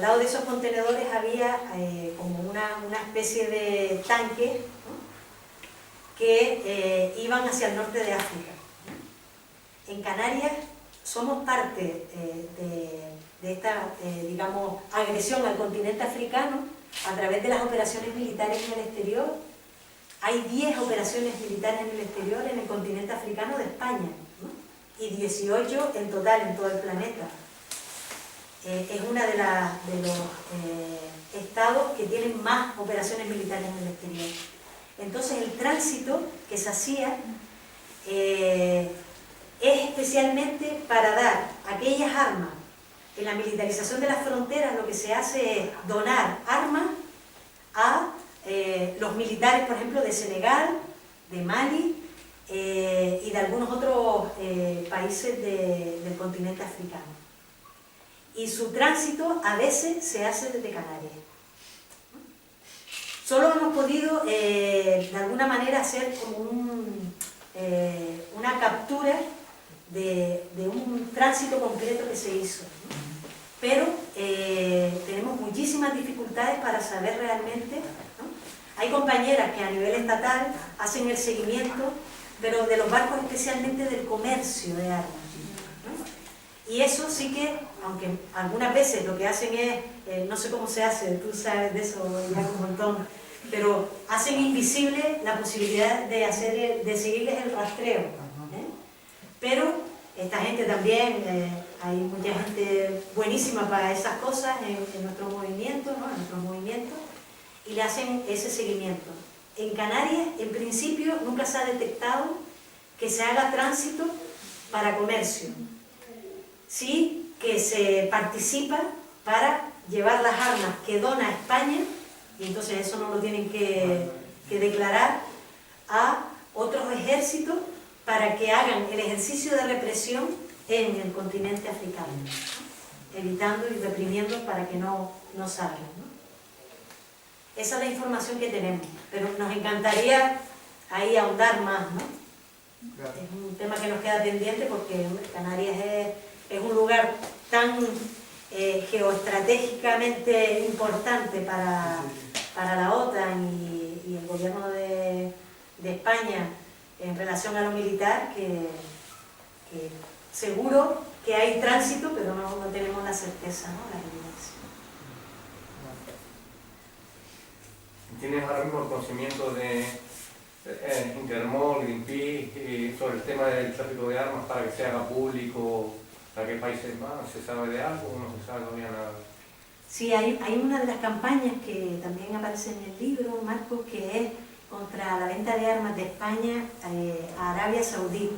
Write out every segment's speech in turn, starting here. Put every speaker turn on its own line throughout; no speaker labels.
lado de esos contenedores había como una especie de tanque, ¿no?, que iban hacia el norte de África. En Canarias somos parte de esta, digamos, agresión al continente africano a través de las operaciones militares en el exterior. Hay 10 operaciones militares en el exterior en el continente africano de España, ¿no?, y 18 en total en todo el planeta. Es uno de los estados que tienen más operaciones militares en el exterior. Entonces el tránsito que se hacía es especialmente para dar aquellas armas. En la militarización de las fronteras lo que se hace es donar armas a los militares, por ejemplo, de Senegal, de Mali y de algunos otros países del continente africano. Y su tránsito a veces se hace desde Canarias. Solo hemos podido de alguna manera hacer como una captura de un tránsito concreto que se hizo, ¿no? Pero tenemos muchísimas dificultades para saber realmente, ¿no? Hay compañeras que a nivel estatal hacen el seguimiento, pero de los barcos, especialmente del comercio de armas, ¿no? Y eso sí que, aunque algunas veces lo que hacen es, no sé cómo se hace, tú sabes de eso ya un montón, pero hacen invisible la posibilidad de seguirles el rastreo, ¿eh? Pero esta gente también, hay mucha gente buenísima para esas cosas en nuestro movimiento, ¿no?, en nuestros movimientos, y le hacen ese seguimiento. En Canarias, en principio, nunca se ha detectado que se haga tránsito para comercio. Sí que se participa para llevar las armas que dona España, y entonces eso no lo tienen que declarar, a otros ejércitos para que hagan el ejercicio de represión en el continente africano, ¿no?, evitando y reprimiendo para que no salgan, ¿no? Esa es la información que tenemos, pero nos encantaría ahí ahondar más, ¿no? Claro. Es un tema que nos queda pendiente porque Canarias es un lugar tan geoestratégicamente importante para la OTAN y el gobierno de España en relación a lo militar, que seguro que hay tránsito, pero no tenemos la certeza, ¿no?, la evidencia.
¿Tienes ahora mismo el conocimiento de Intermol, Greenpeace, sobre el tema del tráfico de armas para que se haga público? ¿Para qué países más? ¿Se sabe de algo o no se sabe todavía nada?
Sí, hay una de las campañas que también aparece en el libro, Marcos, que es contra la venta de armas de España a Arabia Saudí.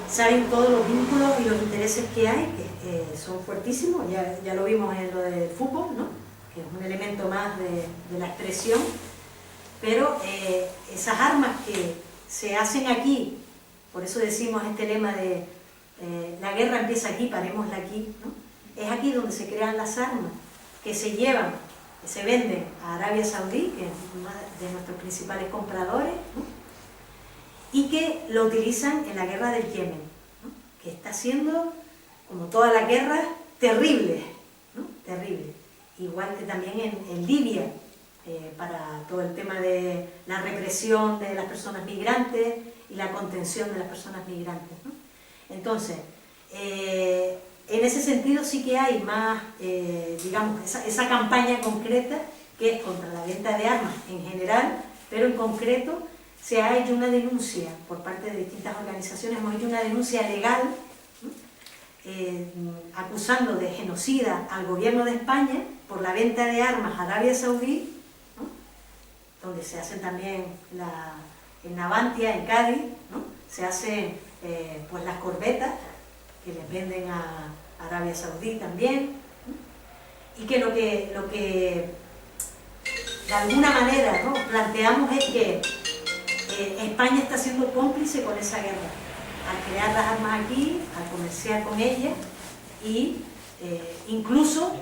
Saben todos los vínculos y los intereses que hay, que son fuertísimos, ya lo vimos en lo del fútbol, ¿no?, que es un elemento más de la expresión, pero esas armas que se hacen aquí, por eso decimos este lema de la guerra empieza aquí, parémosla aquí, ¿no?, es aquí donde se crean las armas, que se llevan, que se venden a Arabia Saudí, que es uno de nuestros principales compradores, ¿no?, y que lo utilizan en la guerra del Yemen, ¿no?, que está siendo, como todas las guerras, terrible, ¿no?, terrible. Igual que también en Libia, para todo el tema de la represión de las personas migrantes y la contención de las personas migrantes, ¿no? Entonces, en ese sentido sí que hay más, digamos, esa campaña concreta que es contra la venta de armas en general, pero en concreto se ha hecho una denuncia por parte de distintas organizaciones, hemos hecho una denuncia legal, ¿no?, acusando de genocida al gobierno de España por la venta de armas a Arabia Saudí, ¿no?, donde se hacen también en Navantia, en Cádiz, ¿no?, se hacen pues las corbetas que les venden a Arabia Saudí también, ¿no?, y que lo que de alguna manera, ¿no?, planteamos es que España está siendo cómplice con esa guerra, al crear las armas aquí, al comerciar con ellas, y incluso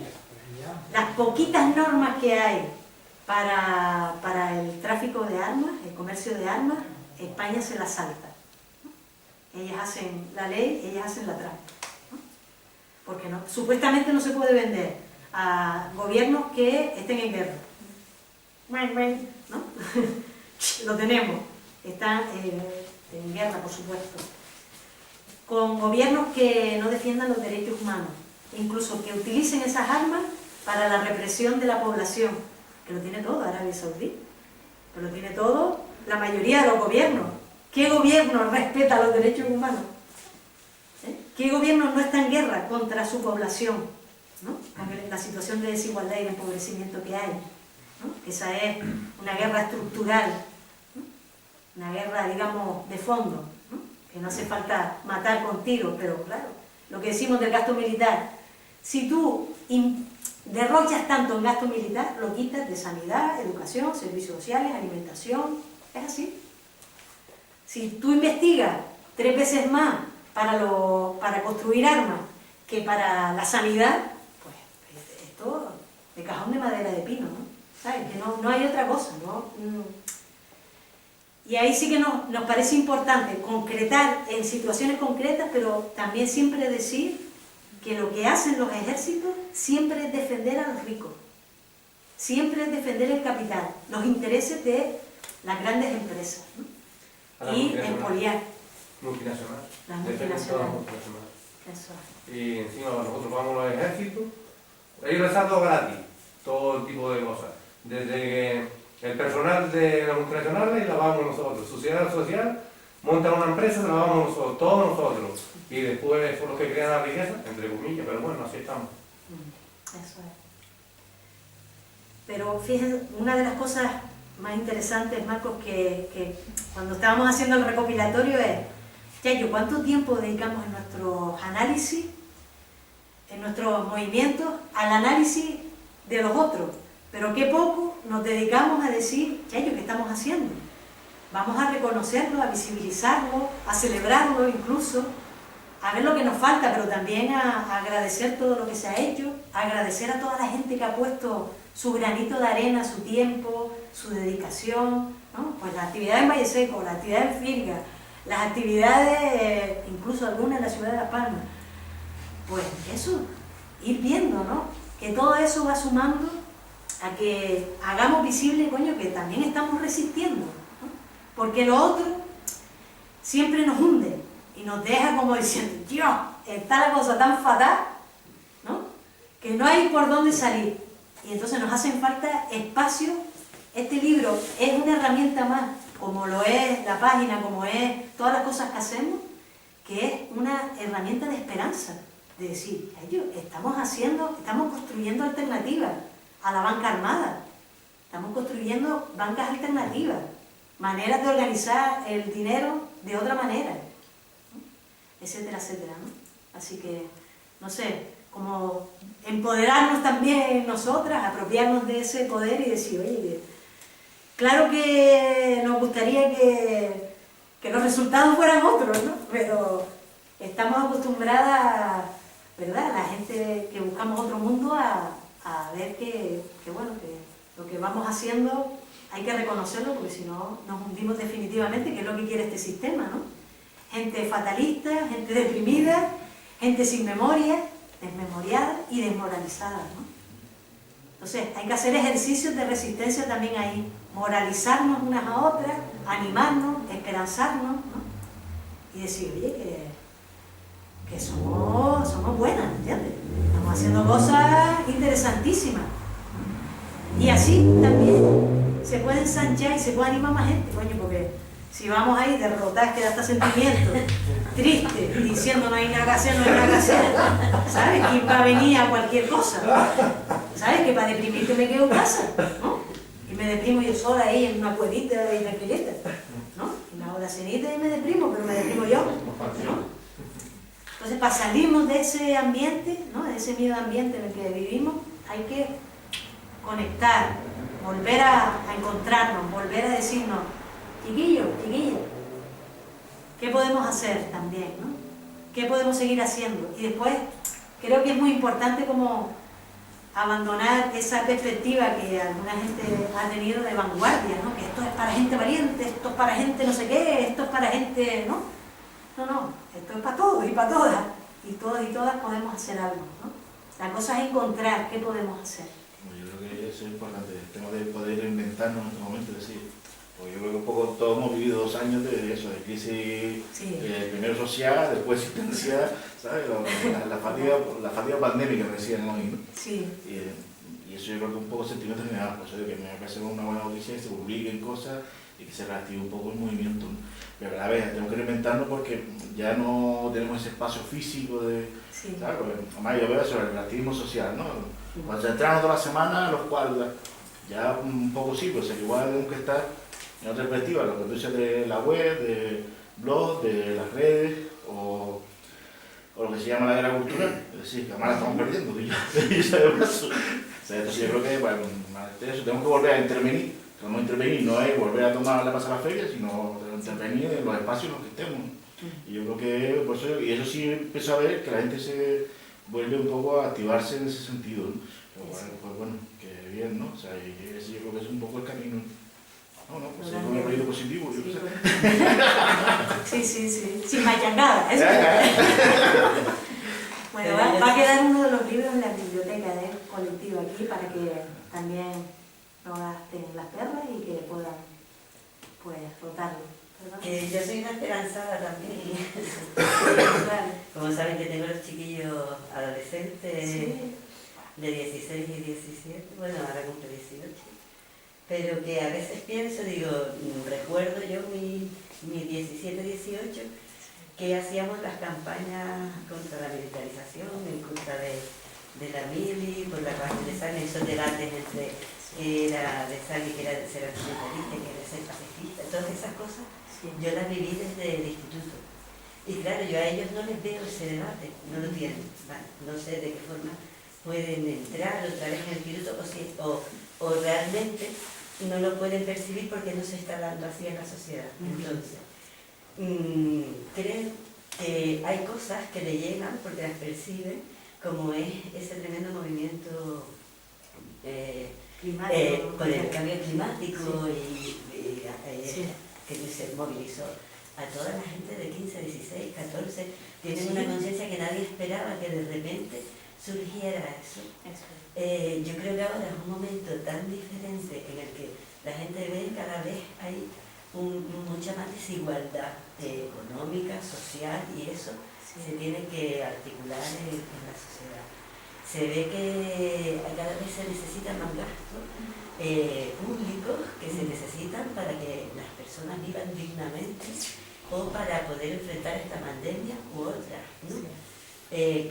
las poquitas normas que hay para el tráfico de armas, el comercio de armas, España se las salta, ¿no? Ellas hacen la ley, ellas hacen la trampa, ¿no? porque no, supuestamente no se puede vender a gobiernos que estén en guerra. ¿No? Lo tenemos, están en guerra, por supuesto. Con gobiernos que no defiendan los derechos humanos, incluso que utilicen esas armas para la represión de la población, que lo tiene todo Arabia Saudí, que lo tiene todo la mayoría de los gobiernos. ¿Qué gobierno respeta los derechos humanos? ¿Qué gobierno no está en guerra contra su población? ¿No? La situación de desigualdad y de empobrecimiento que hay, ¿no? Esa es una guerra estructural, ¿no? Una guerra, digamos, de fondo, ¿no? Que no hace falta matar con tiros, pero claro, lo que decimos del gasto militar, si tú derrochas tanto en gasto militar, lo quitas de sanidad, educación, servicios sociales, alimentación, es así. Si tú investigas 3 veces más para construir armas que para la sanidad, pues esto de cajón de madera de pino, ¿no? ¿Sabes? Que no hay otra cosa, ¿no? Y ahí sí que nos parece importante concretar en situaciones concretas, pero también siempre decir que lo que hacen los ejércitos siempre es defender a los ricos, siempre es defender el capital, los intereses de las grandes empresas, ¿no? Y expoliar.
Multinacional.
Las multinacionales.
Eso. Y encima nosotros vamos a los ejércitos, ellos les dan todo gratis, todo tipo de cosas. Desde el personal de las multinacionales la vamos nosotros, sociedad social, montan una empresa, la vamos nosotros, todos nosotros. Y después son los que crean la riqueza, entre comillas, pero bueno, así estamos.
Eso es. Pero fíjense, una de las cosas más interesantes, Marcos, que cuando estábamos haciendo el recopilatorio es, Yayo, ¿cuánto tiempo dedicamos en nuestros análisis, en nuestros movimientos, al análisis de los otros? Pero qué poco nos dedicamos a decir, Yayo, ¿qué estamos haciendo? Vamos a reconocerlo, a visibilizarlo, a celebrarlo incluso, a ver lo que nos falta, pero también a agradecer todo lo que se ha hecho, a agradecer a toda la gente que ha puesto su granito de arena, su tiempo, su dedicación, ¿no? Pues las actividades en Valle Seco, las actividades en Firga, las actividades, incluso algunas en la ciudad de La Palma. Pues eso, ir viendo, ¿no? Que todo eso va sumando a que hagamos visible, coño, que también estamos resistiendo, ¿no? Porque lo otro siempre nos hunde y nos deja como diciendo, Dios, está la cosa tan fatal, ¿no? Que no hay por dónde salir. Y entonces nos hacen falta espacios. Este libro es una herramienta más, como lo es la página, como es todas las cosas que hacemos, que es una herramienta de esperanza, de decir, estamos construyendo alternativas a la banca armada, estamos construyendo bancas alternativas, maneras de organizar el dinero de otra manera, ¿no? Etcétera, etcétera, ¿no? Así que, no sé, como empoderarnos también nosotras, apropiarnos de ese poder y decir, oye, claro que nos gustaría que los resultados fueran otros, ¿no? Pero estamos acostumbradas, ¿verdad?, la gente que buscamos otro mundo a ver que bueno, que lo que vamos haciendo hay que reconocerlo, porque si no nos hundimos definitivamente, que es lo que quiere este sistema, ¿no? Gente fatalista, gente deprimida, gente sin memoria, desmemoriada y desmoralizada, ¿no? Entonces hay que hacer ejercicios de resistencia también ahí, moralizarnos unas a otras, animarnos, esperanzarnos, ¿no? Y decir, oye, que somos buenas, ¿entiendes? Estamos haciendo cosas interesantísimas. Y así también se puede ensanchar y se puede animar más gente, coño, porque si vamos ahí derrotadas, que da hasta sentimiento, triste, y diciendo no hay nada que hacer, no hay nada que hacer, ¿sabes? ¿Quién va a venir a cualquier cosa? ¿Sabes? Que para deprimirte me quedo en casa, ¿no? Y me deprimo yo sola ahí en una cuevita y tranquilita, ¿no? Y me hago la cenita y me deprimo, pero me deprimo yo, ¿no? Entonces, para salirnos de ese ambiente, ¿no?, de ese miedo ambiente en el que vivimos, hay que conectar, volver a encontrarnos, volver a decirnos, chiquillos, chiquillas, ¿qué podemos hacer también, ¿no? ¿Qué podemos seguir haciendo? Y después, creo que es muy importante como abandonar esa perspectiva que alguna gente ha tenido de vanguardia, ¿no? Que esto es para gente valiente, esto es para gente no sé qué, esto es para gente, ¿no? No, esto es para todos y para todas, y todos y todas podemos hacer algo, ¿no? La cosa es encontrar qué podemos hacer.
Yo creo que eso es importante, el tema de poder reinventarnos en este momento, es decir, porque yo creo que un poco todos hemos vivido 2 años de eso, de crisis,
Sí.
Primero social, después existencial, ¿sabes? La fatiga pandémica que decían hoy, ¿no?
Sí.
Y eso yo creo que es un poco sentimiento general, por eso de que me parece una buena noticia que se publiquen cosas y que se reactive un poco el movimiento, ¿no? Pero a la vez tenemos que reinventarnos porque ya no tenemos ese espacio físico de...
Sí.
Claro, además yo veo sobre el activismo social, ¿no? Cuando se entrenan toda la semana, los cuales ya un poco sí, pues igual tenemos que estar en otra perspectiva, lo que tú dices de la web, de blogs, de las redes o lo que se llama la guerra cultural, es decir, que además la estamos perdiendo, yo sé de paso. O sea, entonces yo creo que, bueno, eso, tenemos que volver a intervenir, no es volver a tomar la pasada feria, sino intervenir en los espacios en los que estemos. Y yo creo que, por eso, y eso sí empezó a ver que la gente se vuelve un poco a activarse en ese sentido, ¿no? Pero bueno, pues bueno, que bien, ¿no? O sea, y eso yo creo que es un poco el camino. No, pues es un proyecto positivo, yo
sé. Sí, sin mayangada, eso. Bueno, va a quedar uno de los libros en la biblioteca del colectivo aquí para que también lo gasten las perras y que puedan, pues, rotarlo.
Que yo soy una esperanzada también. Como saben que tengo los chiquillos adolescentes, sí, de 16 y 17, bueno, ahora cumple 18. Pero que a veces pienso, digo, recuerdo yo mi 17, 18, que hacíamos las campañas contra la militarización, en contra de la mili, por la parte de sangre, esos debates entre que era de sangre, que era de ser antimilitarista, que era de ser pacifista, todas esas cosas. Yo las viví desde el instituto. Y claro, yo a ellos no les veo ese debate, no lo tienen. Vale, no sé de qué forma pueden entrar otra vez en el instituto o realmente no lo pueden percibir porque no se está dando así en la sociedad. Entonces, creo que hay cosas que le llegan porque las perciben, como es ese tremendo movimiento con el cambio climático, sí, y que se movilizó a toda la gente de 15, 16, 14, tienen, sí, una conciencia que nadie esperaba que de repente surgiera eso. Yo creo que ahora es un momento tan diferente en el que la gente ve cada vez hay mucha más desigualdad económica, social, y eso se tiene que articular en la sociedad. Se ve que cada vez se necesitan más gastos públicos que se necesitan para que las personas vivan dignamente o para poder enfrentar esta pandemia u otras, ¿no?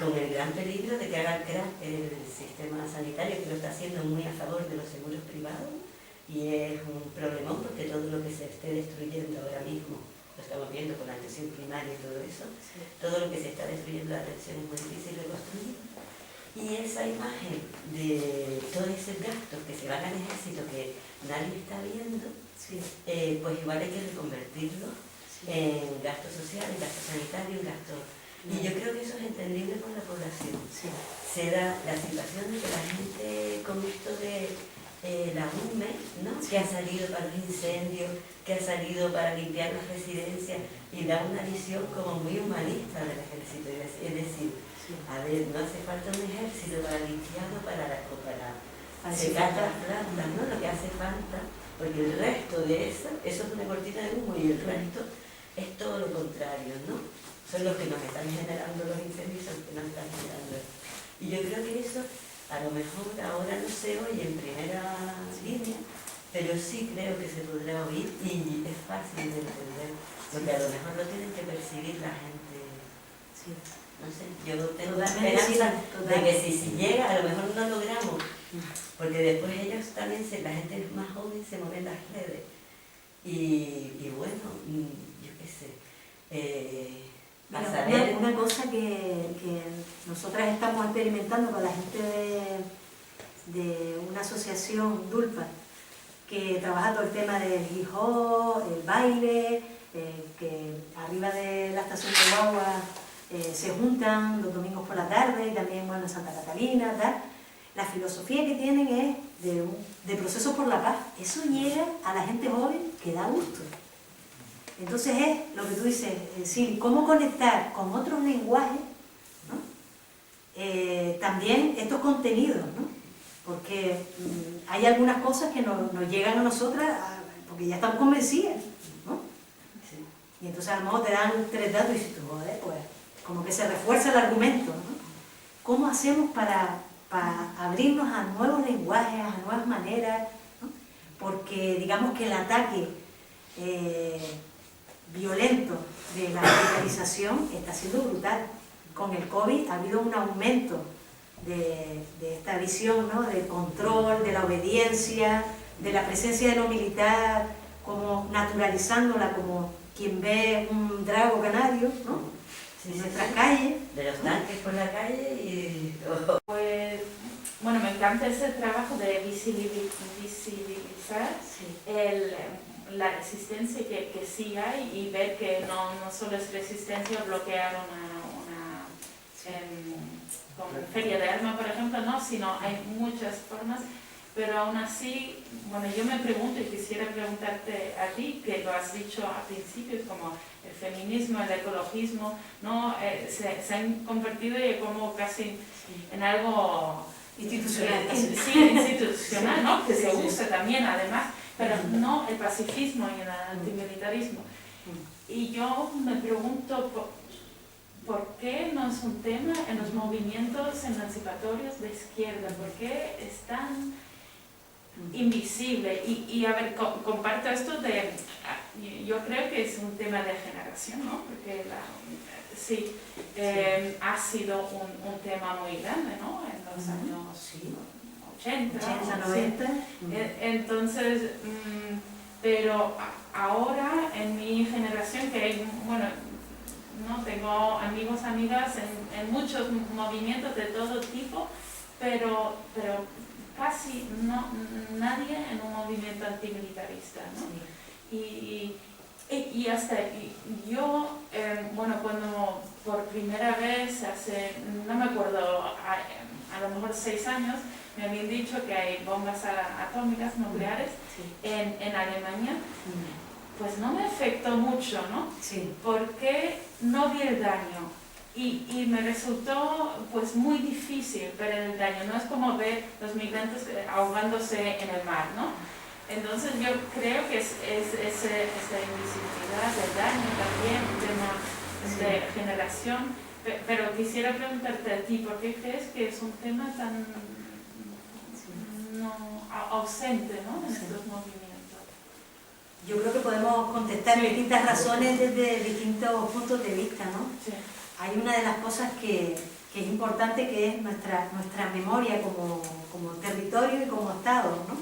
Con el gran peligro de que haga crack el sistema sanitario, que lo está haciendo muy a favor de los seguros privados, y es un problemón porque todo lo que se esté destruyendo ahora mismo, lo estamos viendo con la atención primaria y todo eso, sí, todo lo que se está destruyendo la atención es muy difícil de construir. Y esa imagen de todos esos gastos que se van al ejército que nadie está viendo, sí, pues igual hay que reconvertirlo, sí, en gasto social, en gasto sanitario, en gasto... Y yo creo que eso es entendible por la población. Sí. Se da la situación de que la gente con esto de la UME, ¿no? Sí, que ha salido para los incendios, que ha salido para limpiar las residencias, y da una visión como muy humanista del ejército. Es decir, a ver, no hace falta un ejército para limpiarlo, para secar las plantas, ¿no? Lo que hace falta, porque el resto de eso es una cortina de humo, y el resto es todo lo contrario, ¿no? Son los que nos están generando los incendios, son los que nos están generando. Y yo creo que eso, a lo mejor ahora no se oye en primera línea, pero sí creo que se podrá oír y es fácil de entender, porque a lo mejor lo tienen que percibir la gente. Sí. No sé, yo tengo la esperanza de que si llega, a lo mejor no logramos, porque después ellos también, la gente más joven se mueve en las redes. Y bueno, yo qué sé,
una cosa que nosotras estamos experimentando con la gente de una asociación DULPA, que trabaja todo el tema del hip hop, el baile, que arriba de la estación de guagua se juntan los domingos por la tarde, y también, bueno, en Santa Catalina, tal. La filosofía que tienen es de procesos por la paz. Eso llega a la gente joven que da gusto. Entonces es lo que tú dices, es decir, cómo conectar con otros lenguajes también estos contenidos, ¿no? Porque hay algunas cosas que nos llegan a nosotras porque ya estamos convencidas, ¿no? Sí. Y entonces a lo mejor te dan 3 datos y dices, joder, pues como que se refuerza el argumento, ¿no? ¿Cómo hacemos para abrirnos a nuevos lenguajes, a nuevas maneras, ¿no? Porque digamos que el ataque violento de la radicalización está siendo brutal. Con el COVID ha habido un aumento de esta visión, ¿no? Del control, de la obediencia, de la presencia de lo militar, como naturalizándola como quien ve un drago canario, ¿no?
Sí,
En nuestras calles.
De los tanques por la calle y...
Pues, bueno, me encanta ese trabajo de visibilizar la resistencia que sí hay y ver que no solo es resistencia bloquear una feria de armas, por ejemplo, no, sino hay muchas formas, pero aún así, bueno, yo me pregunto y quisiera preguntarte a ti, que lo has dicho al principio, como el feminismo, el ecologismo, ¿no? Se han convertido como casi en algo
Institucional.
Sí, institucional, ¿no? Que se usa también además, pero no el pacifismo y el antimilitarismo. Y yo me pregunto por qué no es un tema en los movimientos emancipatorios de izquierda, por qué es tan invisible. Y a ver, comparto esto de, yo creo que es un tema de generación, ¿no? Porque sí, ha sido un tema muy grande, ¿no? En los años 80,
90.
Entonces, pero ahora en mi generación, que hay, bueno, no tengo amigos, amigas en muchos movimientos de todo tipo, pero casi nadie en un movimiento antimilitarista, ¿no? Y hasta yo, bueno, cuando por primera vez hace, no me acuerdo, a lo mejor 6 años, me habían dicho que hay bombas atómicas nucleares en Alemania, pues no me afectó mucho, ¿no?
Sí.
Porque no vi el daño y me resultó pues muy difícil ver el daño. No es como ver los migrantes ahogándose en el mar, ¿no? Entonces yo creo que es esa invisibilidad del daño también, un tema de generación. Pero quisiera preguntarte a ti, ¿por qué crees que es un tema tan ausente, ¿no? En estos movimientos?
Yo creo que podemos contestar distintas razones desde distintos puntos de vista, ¿no?
Sí.
Hay una de las cosas que es importante, que es nuestra memoria como territorio y como Estado, ¿no?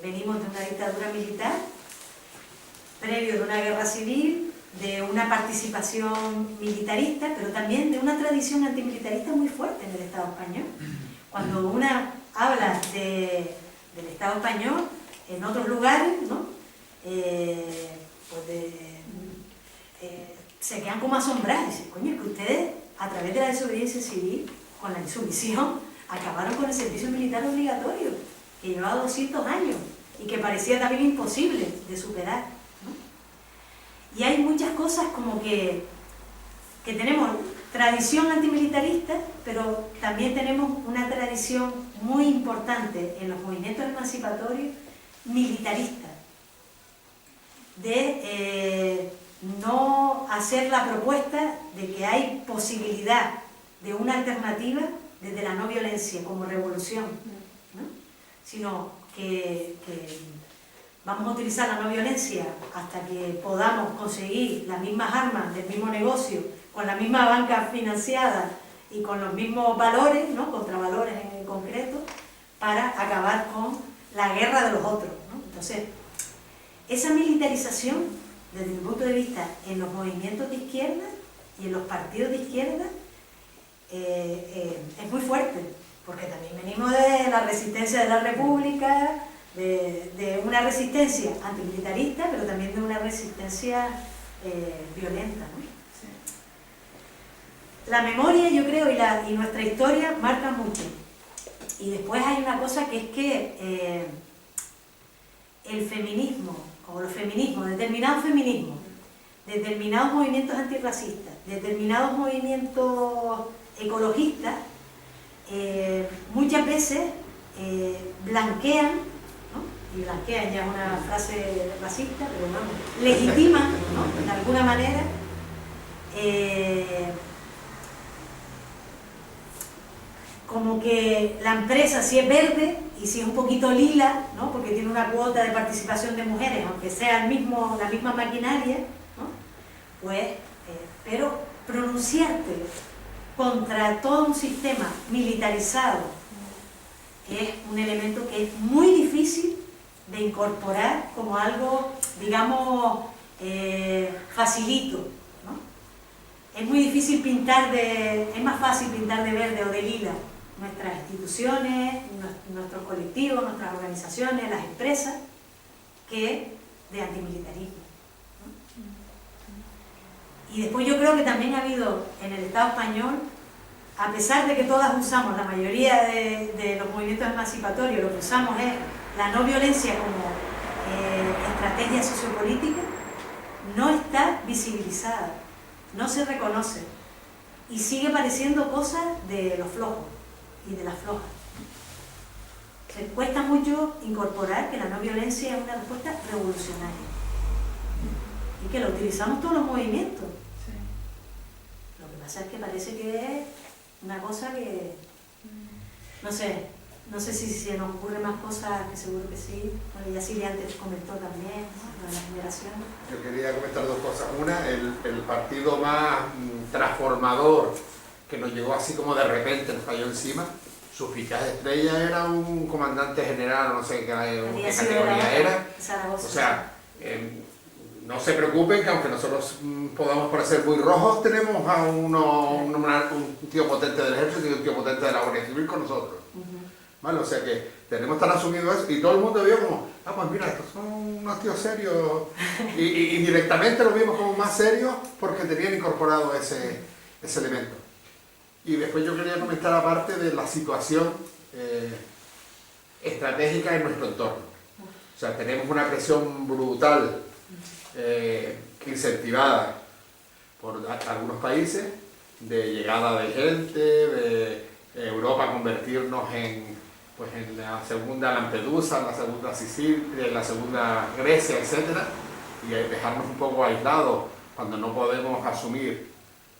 Venimos de una dictadura militar, previo de una guerra civil, de una participación militarista, pero también de una tradición antimilitarista muy fuerte en el Estado español. Cuando una habla del Estado español, en otros lugares, ¿no? Se quedan como asombrados y dicen, coño, es que ustedes, a través de la desobediencia civil, con la insumisión, acabaron con el servicio militar obligatorio, que llevaba 200 años y que parecía también imposible de superar, ¿no? Y hay muchas cosas como que tenemos tradición antimilitarista, pero también tenemos una tradición muy importante en los movimientos emancipatorios militaristas, de no hacer la propuesta de que hay posibilidad de una alternativa desde la no violencia como revolución, ¿no? Sino que vamos a utilizar la no violencia hasta que podamos conseguir las mismas armas del mismo negocio, con la misma banca financiada y con los mismos valores, ¿no? Contravalores en concreto, para acabar con la guerra de los otros, ¿no? Entonces, esa militarización, desde mi punto de vista, en los movimientos de izquierda y en los partidos de izquierda, es muy fuerte, porque también venimos de la resistencia de la República, de una resistencia antimilitarista, pero también de una resistencia violenta, ¿no?
Sí.
La memoria, yo creo, y nuestra historia marcan mucho. Y después hay una cosa que es que el feminismo, o los feminismos, determinados movimientos antirracistas, determinados movimientos ecologistas muchas veces blanquean, ¿no? Y blanquean ya es una frase racista, pero vamos, legitiman, ¿no? De alguna manera como que la empresa, si es verde y si es un poquito lila, ¿no? Porque tiene una cuota de participación de mujeres, aunque sea la misma maquinaria, ¿no? Pues, pero pronunciarte contra todo un sistema militarizado es un elemento que es muy difícil de incorporar como algo, digamos, facilito, ¿no? Es muy difícil es más fácil pintar de verde o de lila nuestras instituciones, nuestros colectivos, nuestras organizaciones, las empresas, que de antimilitarismo, ¿no? Y después yo creo que también ha habido en el Estado español, a pesar de que todas usamos, la mayoría de los movimientos emancipatorios, lo que usamos es la no violencia como estrategia sociopolítica, no está visibilizada, no se reconoce y sigue pareciendo cosas de los flojos y de las flojas. Se cuesta mucho incorporar que la no violencia es una respuesta revolucionaria y que la utilizamos todos los movimientos.
Sí.
Lo que pasa es que parece que es una cosa que, no sé si se nos ocurre más cosas, que seguro que sí. Bueno, ya Silvia antes comentó también, ¿no? De la generación.
Yo quería comentar dos cosas. Una, el partido más transformador que nos llegó así como de repente, nos cayó encima. Su fichaje estrella era un comandante general, no sé qué categoría era.
Zaragoza.
O sea, no se preocupen que aunque nosotros podamos parecer muy rojos, tenemos a un tío potente del ejército y un tío potente de la Guardia Civil con nosotros. ¿Vale? O sea que tenemos tan asumido eso y todo el mundo vio como, pues mira, estos son unos tíos serios y directamente lo vimos como más serios porque tenían incorporado ese elemento. Y después yo quería comentar aparte de la situación estratégica en nuestro entorno. O sea, tenemos una presión brutal incentivada por algunos países de llegada de gente, de Europa convertirnos en la segunda Lampedusa, la segunda Sicilia, la segunda Grecia, etc. Y dejarnos un poco aislados cuando no podemos asumir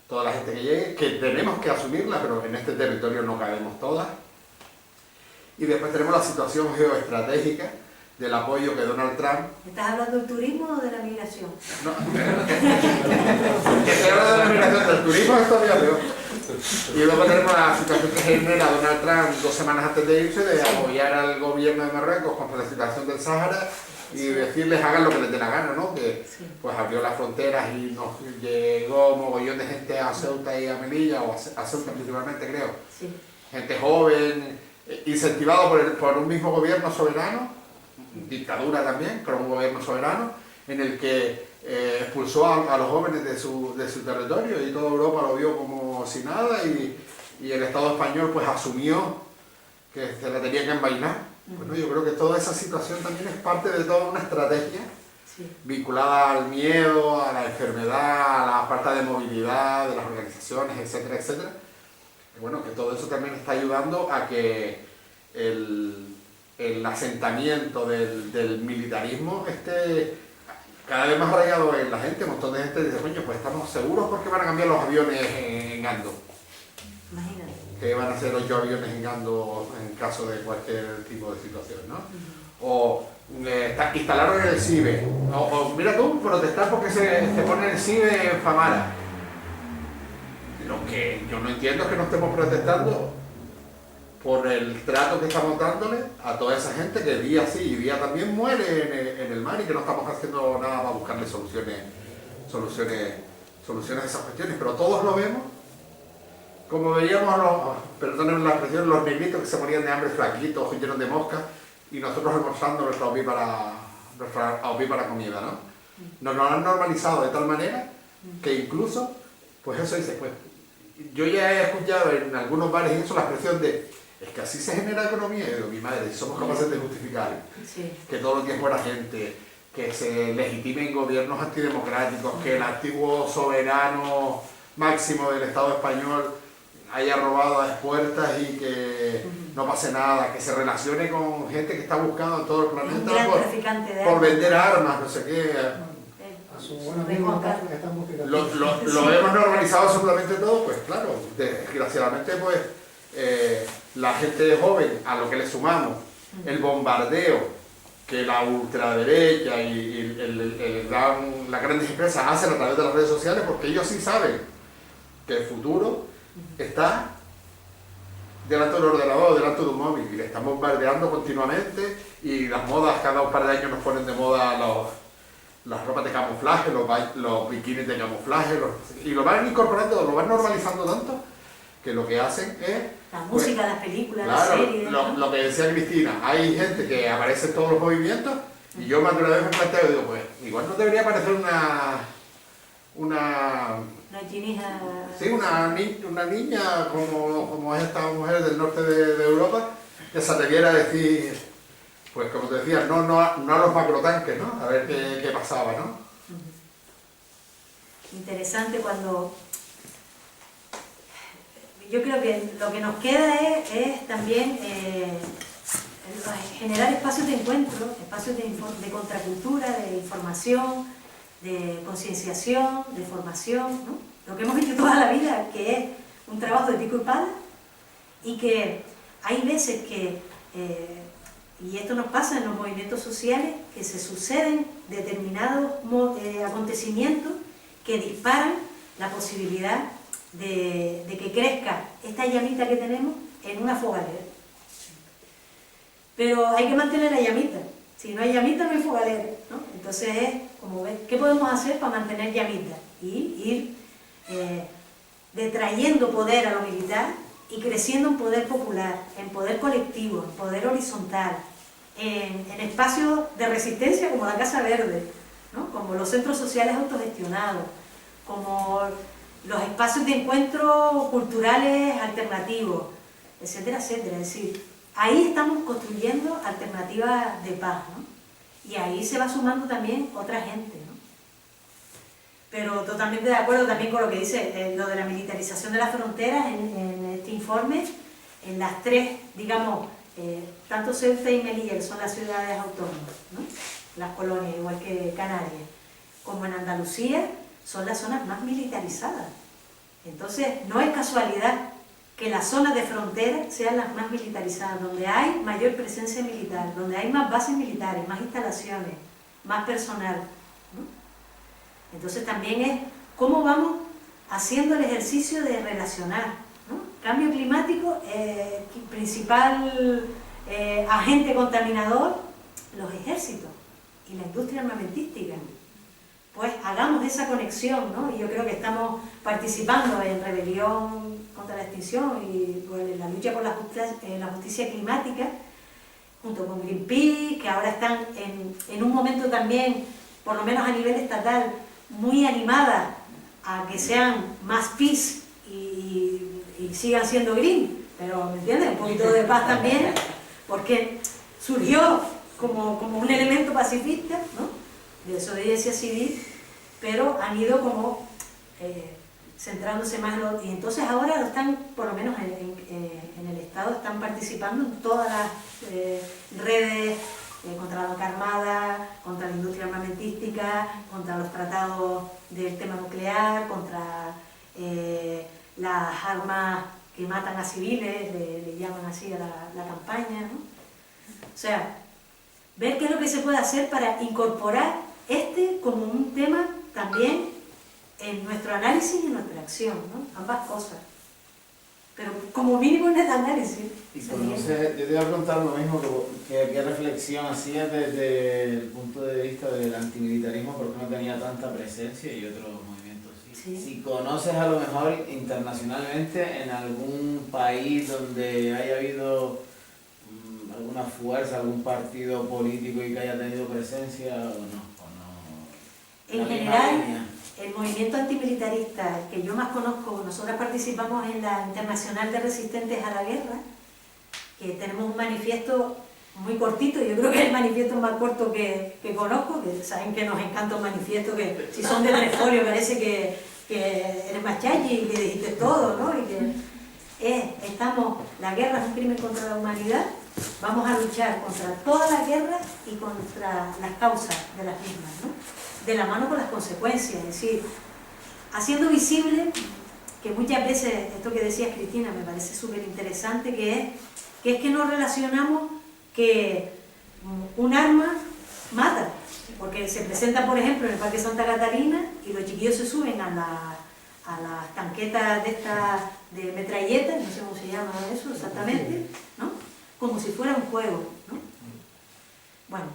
toda la gente que llegue, que tenemos que asumirla, pero en este territorio no cabemos todas. Y después tenemos la situación geoestratégica del apoyo que Donald Trump...
¿Estás hablando del turismo o de la migración?
No, que estoy hablando de la migración, del turismo es todavía peor. Y luego tenemos la situación que genera Donald Trump 2 semanas antes de irse, de apoyar al gobierno de Marruecos contra la situación del Sáhara y decirles hagan lo que les dé la gana, ¿no? Que pues abrió las fronteras y nos llegó mogollón de gente a Ceuta y a Melilla, o a Ceuta principalmente creo.
Sí.
Gente joven, incentivado por un mismo gobierno soberano, dictadura también, pero un gobierno soberano, en el que expulsó a los jóvenes de su territorio y toda Europa lo vio como si nada y el Estado español pues asumió que se la tenía que envainar. Bueno, yo creo que toda esa situación también es parte de toda una estrategia vinculada al miedo, a la enfermedad, a la falta de movilidad de las organizaciones, etcétera, etcétera. Y bueno, que todo eso también está ayudando a que el asentamiento del militarismo esté cada vez más arraigado en la gente. Un montón de gente dice, coño, pues estamos seguros porque van a cambiar los aviones en Gando.
Imagínate.
Que van a ser 8 aviones en Gando en caso de cualquier tipo de situación, ¿no? O instalaron el CIBE. O mira tú, protestar porque se pone el CIBE en Famara. Lo que yo no entiendo es que no estemos protestando por el trato que estamos dándole a toda esa gente que día sí y día también muere en el mar y que no estamos haciendo nada para buscarle soluciones a esas cuestiones, pero todos lo vemos, como veíamos, perdónenme la expresión, los negritos que se morían de hambre flaquitos, llenos de moscas, y nosotros almorzando nuestra opípara comida, ¿no? Nos lo han normalizado de tal manera que incluso, pues eso dice, pues yo ya he escuchado en algunos bares y eso la expresión de es que así se genera economía. Y digo, mi madre, somos capaces de justificar que todos los días muera gente, que se legitimen gobiernos antidemocráticos, que el antiguo soberano máximo del Estado español haya robado a las puertas y que no pase nada, que se relacione con gente que está buscando en todo el
Un
planeta
gran traficante de
por
armas.
vender armas, no sé qué.
A su buen amigo que está en búsqueda.
Lo hemos normalizado absolutamente todo, pues claro, desgraciadamente pues la gente joven, a lo que le sumamos el bombardeo que la ultraderecha y las grandes empresas hacen a través de las redes sociales, porque ellos sí saben que el futuro está delante del ordenador, delante de un móvil, y le están bombardeando continuamente, y las modas, cada un par de años nos ponen de moda las ropas de camuflaje, los bikinis de camuflaje, y lo van incorporando, lo van normalizando tanto, que lo que hacen es...
La música, las películas,
Claro,
las series.
lo que decía Cristina, hay gente que aparece en todos los movimientos, y yo más de una vez me planteo y digo, pues igual no debería aparecer una
chinija.
sí, una niña como es esta mujer del norte de Europa, que se atreviera a decir, pues como te decía, no a los macrotanques, ¿no? A ver qué pasaba, ¿no?
Interesante cuando... Yo creo que lo que nos queda es también generar espacios de encuentro, espacios de contracultura, de información, de concienciación, de formación, ¿no? Lo que hemos hecho toda la vida, que es un trabajo de pico y pala, y que hay veces que, y esto nos pasa en los movimientos sociales, que se suceden determinados acontecimientos que disparan la posibilidad de que crezca esta llamita que tenemos en una fogatera. Pero hay que mantener la llamita. Si no hay llamita, no hay fogatera, ¿no? Entonces es como ver qué podemos hacer para mantener llamita y ir detrayendo poder a lo militar y creciendo en poder popular, en poder colectivo, en poder horizontal, en espacios de resistencia como la Casa Verde, ¿no? Como los centros sociales autogestionados, como los espacios de encuentro culturales alternativos, etcétera, etcétera. Es decir, ahí estamos construyendo alternativas de paz, ¿no? Y ahí se va sumando también otra gente, ¿no? Pero totalmente de acuerdo también con lo que dice lo de la militarización de las fronteras en este informe. En las tres, digamos, tanto Ceuta y Melilla, son las ciudades autónomas, ¿no? Las colonias, igual que Canarias, como en Andalucía, son las zonas más militarizadas. Entonces, no es casualidad que las zonas de frontera sean las más militarizadas, donde hay mayor presencia militar, donde hay más bases militares, más instalaciones, más personal, ¿no? Entonces también es cómo vamos haciendo el ejercicio de relacionar, ¿no? Cambio climático, principal agente contaminador, los ejércitos y la industria armamentística. Pues hagamos esa conexión, ¿no? Y yo creo que estamos participando en Rebelión contra la Extinción y pues, en la lucha por la justicia climática, junto con Greenpeace, que ahora están en un momento también, por lo menos a nivel estatal, muy animadas a que sean más peace y sigan siendo green, pero, ¿me entiendes? Un poquito de paz también, porque surgió como un elemento pacifista, ¿no? De desobediencia civil, pero han ido como centrándose más en lo... Y entonces ahora lo están, por lo menos en el Estado, están participando en todas las redes contra la banca armada, contra la industria armamentística, contra los tratados del tema nuclear, contra las armas que matan a civiles, le llaman así a la campaña, ¿no? O sea, ver qué es lo que se puede hacer para incorporar como un tema también en nuestro análisis y en nuestra acción, ¿no? Ambas cosas. Pero como mínimo en el análisis.
Y conoce, yo te iba a preguntar lo mismo, ¿qué reflexión hacías desde el punto de vista del antimilitarismo? ¿Por qué no tenía tanta presencia y otros movimientos sí?
Sí.
Si conoces a lo mejor internacionalmente en algún país donde haya habido alguna fuerza, algún partido político y que haya tenido presencia o no.
En general, el movimiento antimilitarista que yo más conozco, nosotros participamos en la Internacional de Resistentes a la Guerra, que tenemos un manifiesto muy cortito, yo creo que es el manifiesto más corto que conozco, que saben que nos encanta un manifiesto que si son de 3 folios parece que eres más chachi y que dijiste todo, ¿no? manifestamos la guerra es un crimen contra la humanidad, vamos a luchar contra todas las guerras y contra las causas de las mismas, ¿no? De la mano con las consecuencias, es decir, haciendo visible que muchas veces, esto que decías Cristina me parece súper interesante, que es que nos relacionamos que un arma mata, porque se presenta por ejemplo en el Parque Santa Catarina y los chiquillos se suben a las tanquetas de estas de metralletas, no sé cómo se llama eso exactamente, ¿no? Como si fuera un juego, ¿no? Bueno,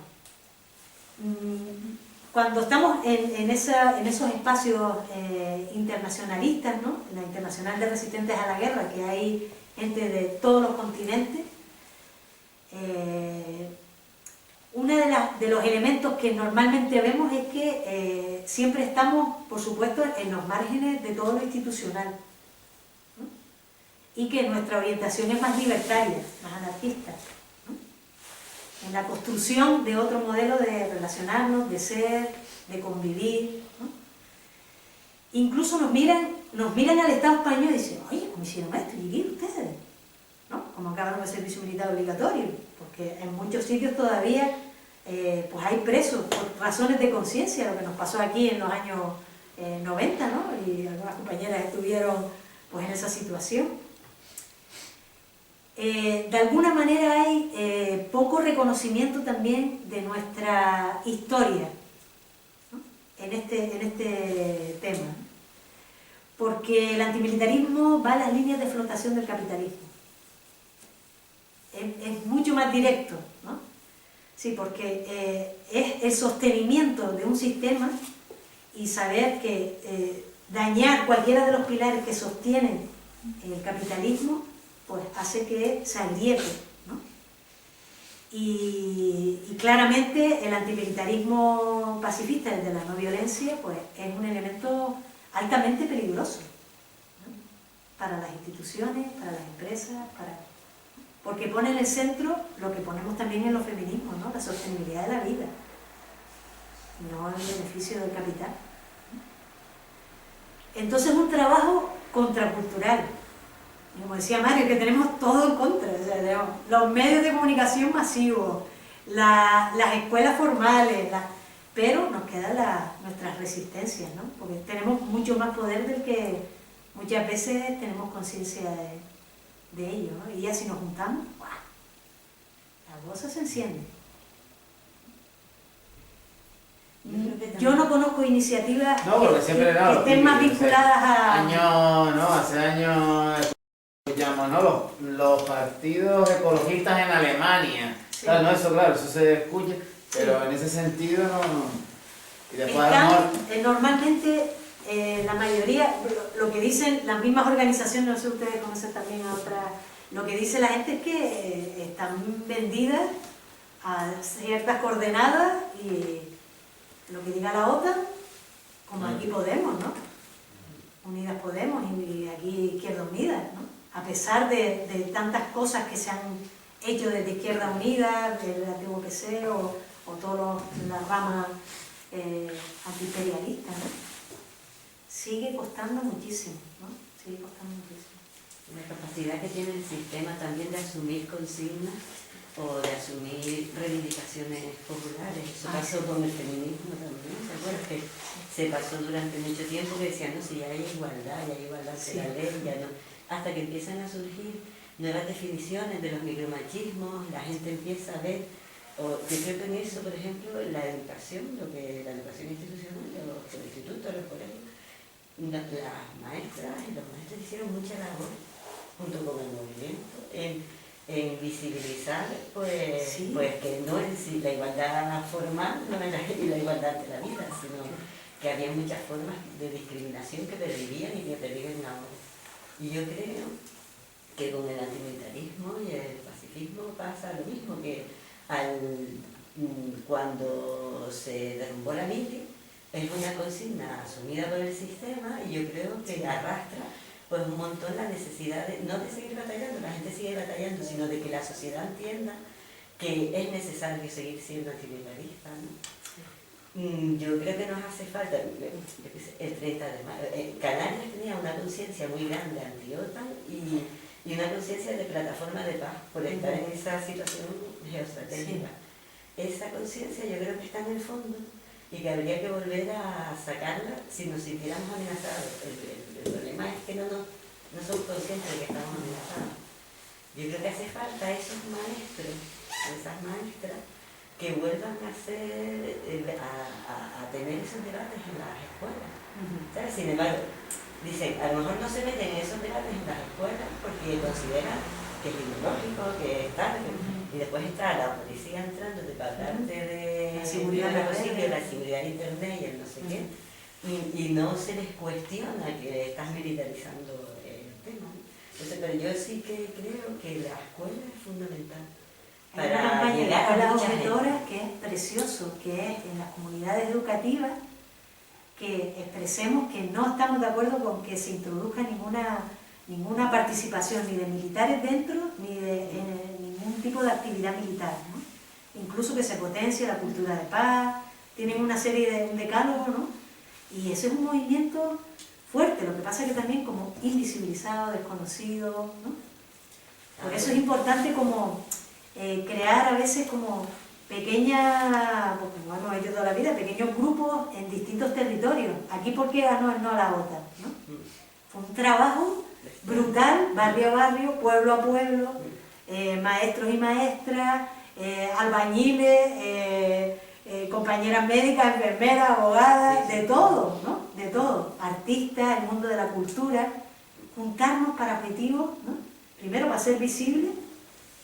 cuando estamos en esos espacios internacionalistas, ¿no? En la Internacional de Resistentes a la Guerra, que hay gente de todos los continentes, uno de los elementos que normalmente vemos es que siempre estamos, por supuesto, en los márgenes de todo lo institucional, ¿no? Y que nuestra orientación es más libertaria, más anarquista, ¿no? En la construcción de otro modelo de relacionarnos, de ser, de convivir, ¿no? Incluso nos miran al Estado español y dicen, oye, ¿cómo hicieron esto? ¿Y qué ustedes? ¿No? Como acabaron el servicio militar obligatorio, porque en muchos sitios todavía pues hay presos por razones de conciencia, lo que nos pasó aquí en los años 90, ¿no? Y algunas compañeras estuvieron pues en esa situación. De alguna manera hay poco reconocimiento también de nuestra historia, ¿no? en este tema, ¿no? Porque el antimilitarismo va a las líneas de flotación del capitalismo. Es mucho más directo, ¿no? Sí, porque es el sostenimiento de un sistema y saber que dañar cualquiera de los pilares que sostienen el capitalismo pues hace que se agriete, ¿no? Y claramente el antimilitarismo pacifista, el de la no violencia, pues es un elemento altamente peligroso, ¿no? Para las instituciones, para las empresas, porque pone en el centro lo que ponemos también en los feminismos, ¿no? La sostenibilidad de la vida, no el beneficio del capital. Entonces es un trabajo contracultural. Como decía Mario, que tenemos todo en contra, o sea, tenemos los medios de comunicación masivos, las escuelas formales, pero nos quedan nuestras resistencias, ¿no? Porque tenemos mucho más poder del que muchas veces tenemos conciencia de ello, ¿no? Y ya si nos juntamos, ¡guau!, la cosa se enciende. Yo no conozco iniciativas que estén más vinculadas a...
Hace años escuchamos, ¿no? Los partidos ecologistas en Alemania.
Sí.
Claro, no, eso claro, eso se escucha, pero sí, en ese sentido no. Y después
normalmente la mayoría, lo que dicen las mismas organizaciones, no sé si ustedes conocen también a otras, lo que dice la gente es que están vendidas a ciertas coordenadas y lo que diga la OTAN, como aquí Podemos, ¿no? Unidas Podemos y aquí Izquierda Unida, ¿no? A pesar de tantas cosas que se han hecho desde Izquierda Unida, del antiguo PC o toda la rama antiimperialista, ¿no? Sigue costando muchísimo, ¿no? Sigue costando muchísimo.
La capacidad que tiene el sistema también de asumir consignas o de asumir reivindicaciones populares. Eso pasó con el feminismo también, ¿te acuerdas? Que se pasó durante mucho tiempo que decían, no, si ya hay igualdad de la ley, ya no. Hasta que empiezan a surgir nuevas definiciones de los micromachismos, la gente empieza a ver, yo creo que en eso, por ejemplo, la educación institucional, los institutos, los colegios, las maestras y los maestros hicieron mucha labor, junto con el movimiento, en visibilizar pues que no es la igualdad formal, no es la igualdad de la vida, sino que había muchas formas de discriminación que pervivían y que perviven ahora. Y yo creo que con el antimilitarismo y el pacifismo pasa lo mismo, que cuando se derrumbó la mili, es una consigna asumida por el sistema y yo creo que arrastra pues un montón la necesidad no de seguir batallando, la gente sigue batallando, sino de que la sociedad entienda que es necesario seguir siendo antimilitarista, ¿no? Yo creo que nos hace falta, el 30 de mayo, Canarias tenía una conciencia muy grande anti-OTAN y y una conciencia de plataforma de paz por estar en esa situación geoestratégica. Esa conciencia yo creo que está en el fondo y que habría que volver a sacarla si nos sintiéramos amenazados. El problema es que no somos conscientes de que estamos amenazados. Yo creo que hace falta esos maestros, esas maestras, que vuelvan a tener esos debates en las escuelas. ¿Sabes? Sin embargo, dicen, a lo mejor no se meten en esos debates en las escuelas porque consideran que es ideológico, que es tarde, y después está la policía entrando para hablarte de
la seguridad
de internet y el no sé qué, y no se les cuestiona que estás militarizando el tema. Entonces, pero yo sí que creo que la escuela es fundamental.
Hay una campaña de escuelas objedoras que es precioso, que es en las comunidades educativas que expresemos que no estamos de acuerdo con que se introduzca ninguna participación ni de militares dentro ni de ningún tipo de actividad militar, ¿no? Incluso que se potencie la cultura de paz, tienen una serie de un decálogo, ¿no? Y ese es un movimiento fuerte, lo que pasa es que también como invisibilizado, desconocido, ¿no? Por eso es importante como crear a veces como pequeñas, porque hemos hecho toda la vida, pequeños grupos en distintos territorios. Aquí, ¿por qué ganó el no a la OTAN? ¿No? Fue un trabajo brutal, barrio a barrio, pueblo a pueblo, maestros y maestras, albañiles, compañeras médicas, enfermeras, abogadas, de todo, ¿no? De todo, artistas, el mundo de la cultura, juntarnos para objetivos, ¿no? Primero para ser visibles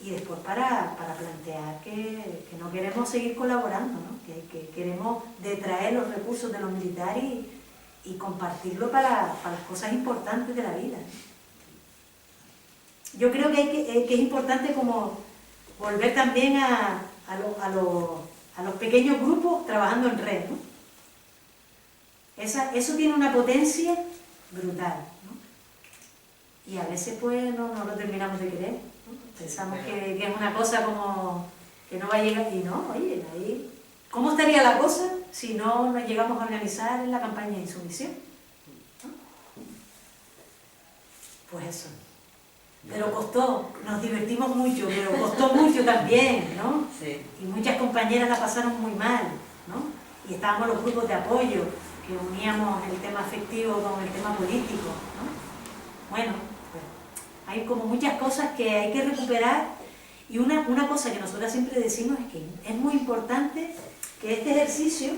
y después para plantear que no queremos seguir colaborando, ¿no? Que queremos detraer los recursos de los militares y compartirlo para las cosas importantes de la vida. Yo creo que es importante como volver también a los pequeños grupos trabajando en red, ¿no? Eso tiene una potencia brutal, ¿no? Y a veces pues no lo terminamos de querer, ¿no? Pensamos que es una cosa como que no va a llegar, y no, oye, ahí, ¿cómo estaría la cosa si no nos llegamos a organizar en la campaña de insumisión? ¿No? Pues eso. Pero costó, nos divertimos mucho, pero costó mucho también, ¿no?
Sí.
Y muchas compañeras la pasaron muy mal, ¿no? Y estábamos los grupos de apoyo, que uníamos el tema afectivo con el tema político, ¿no? Bueno, pues, hay como muchas cosas que hay que recuperar, y una cosa que nosotros siempre decimos es que es muy importante que este ejercicio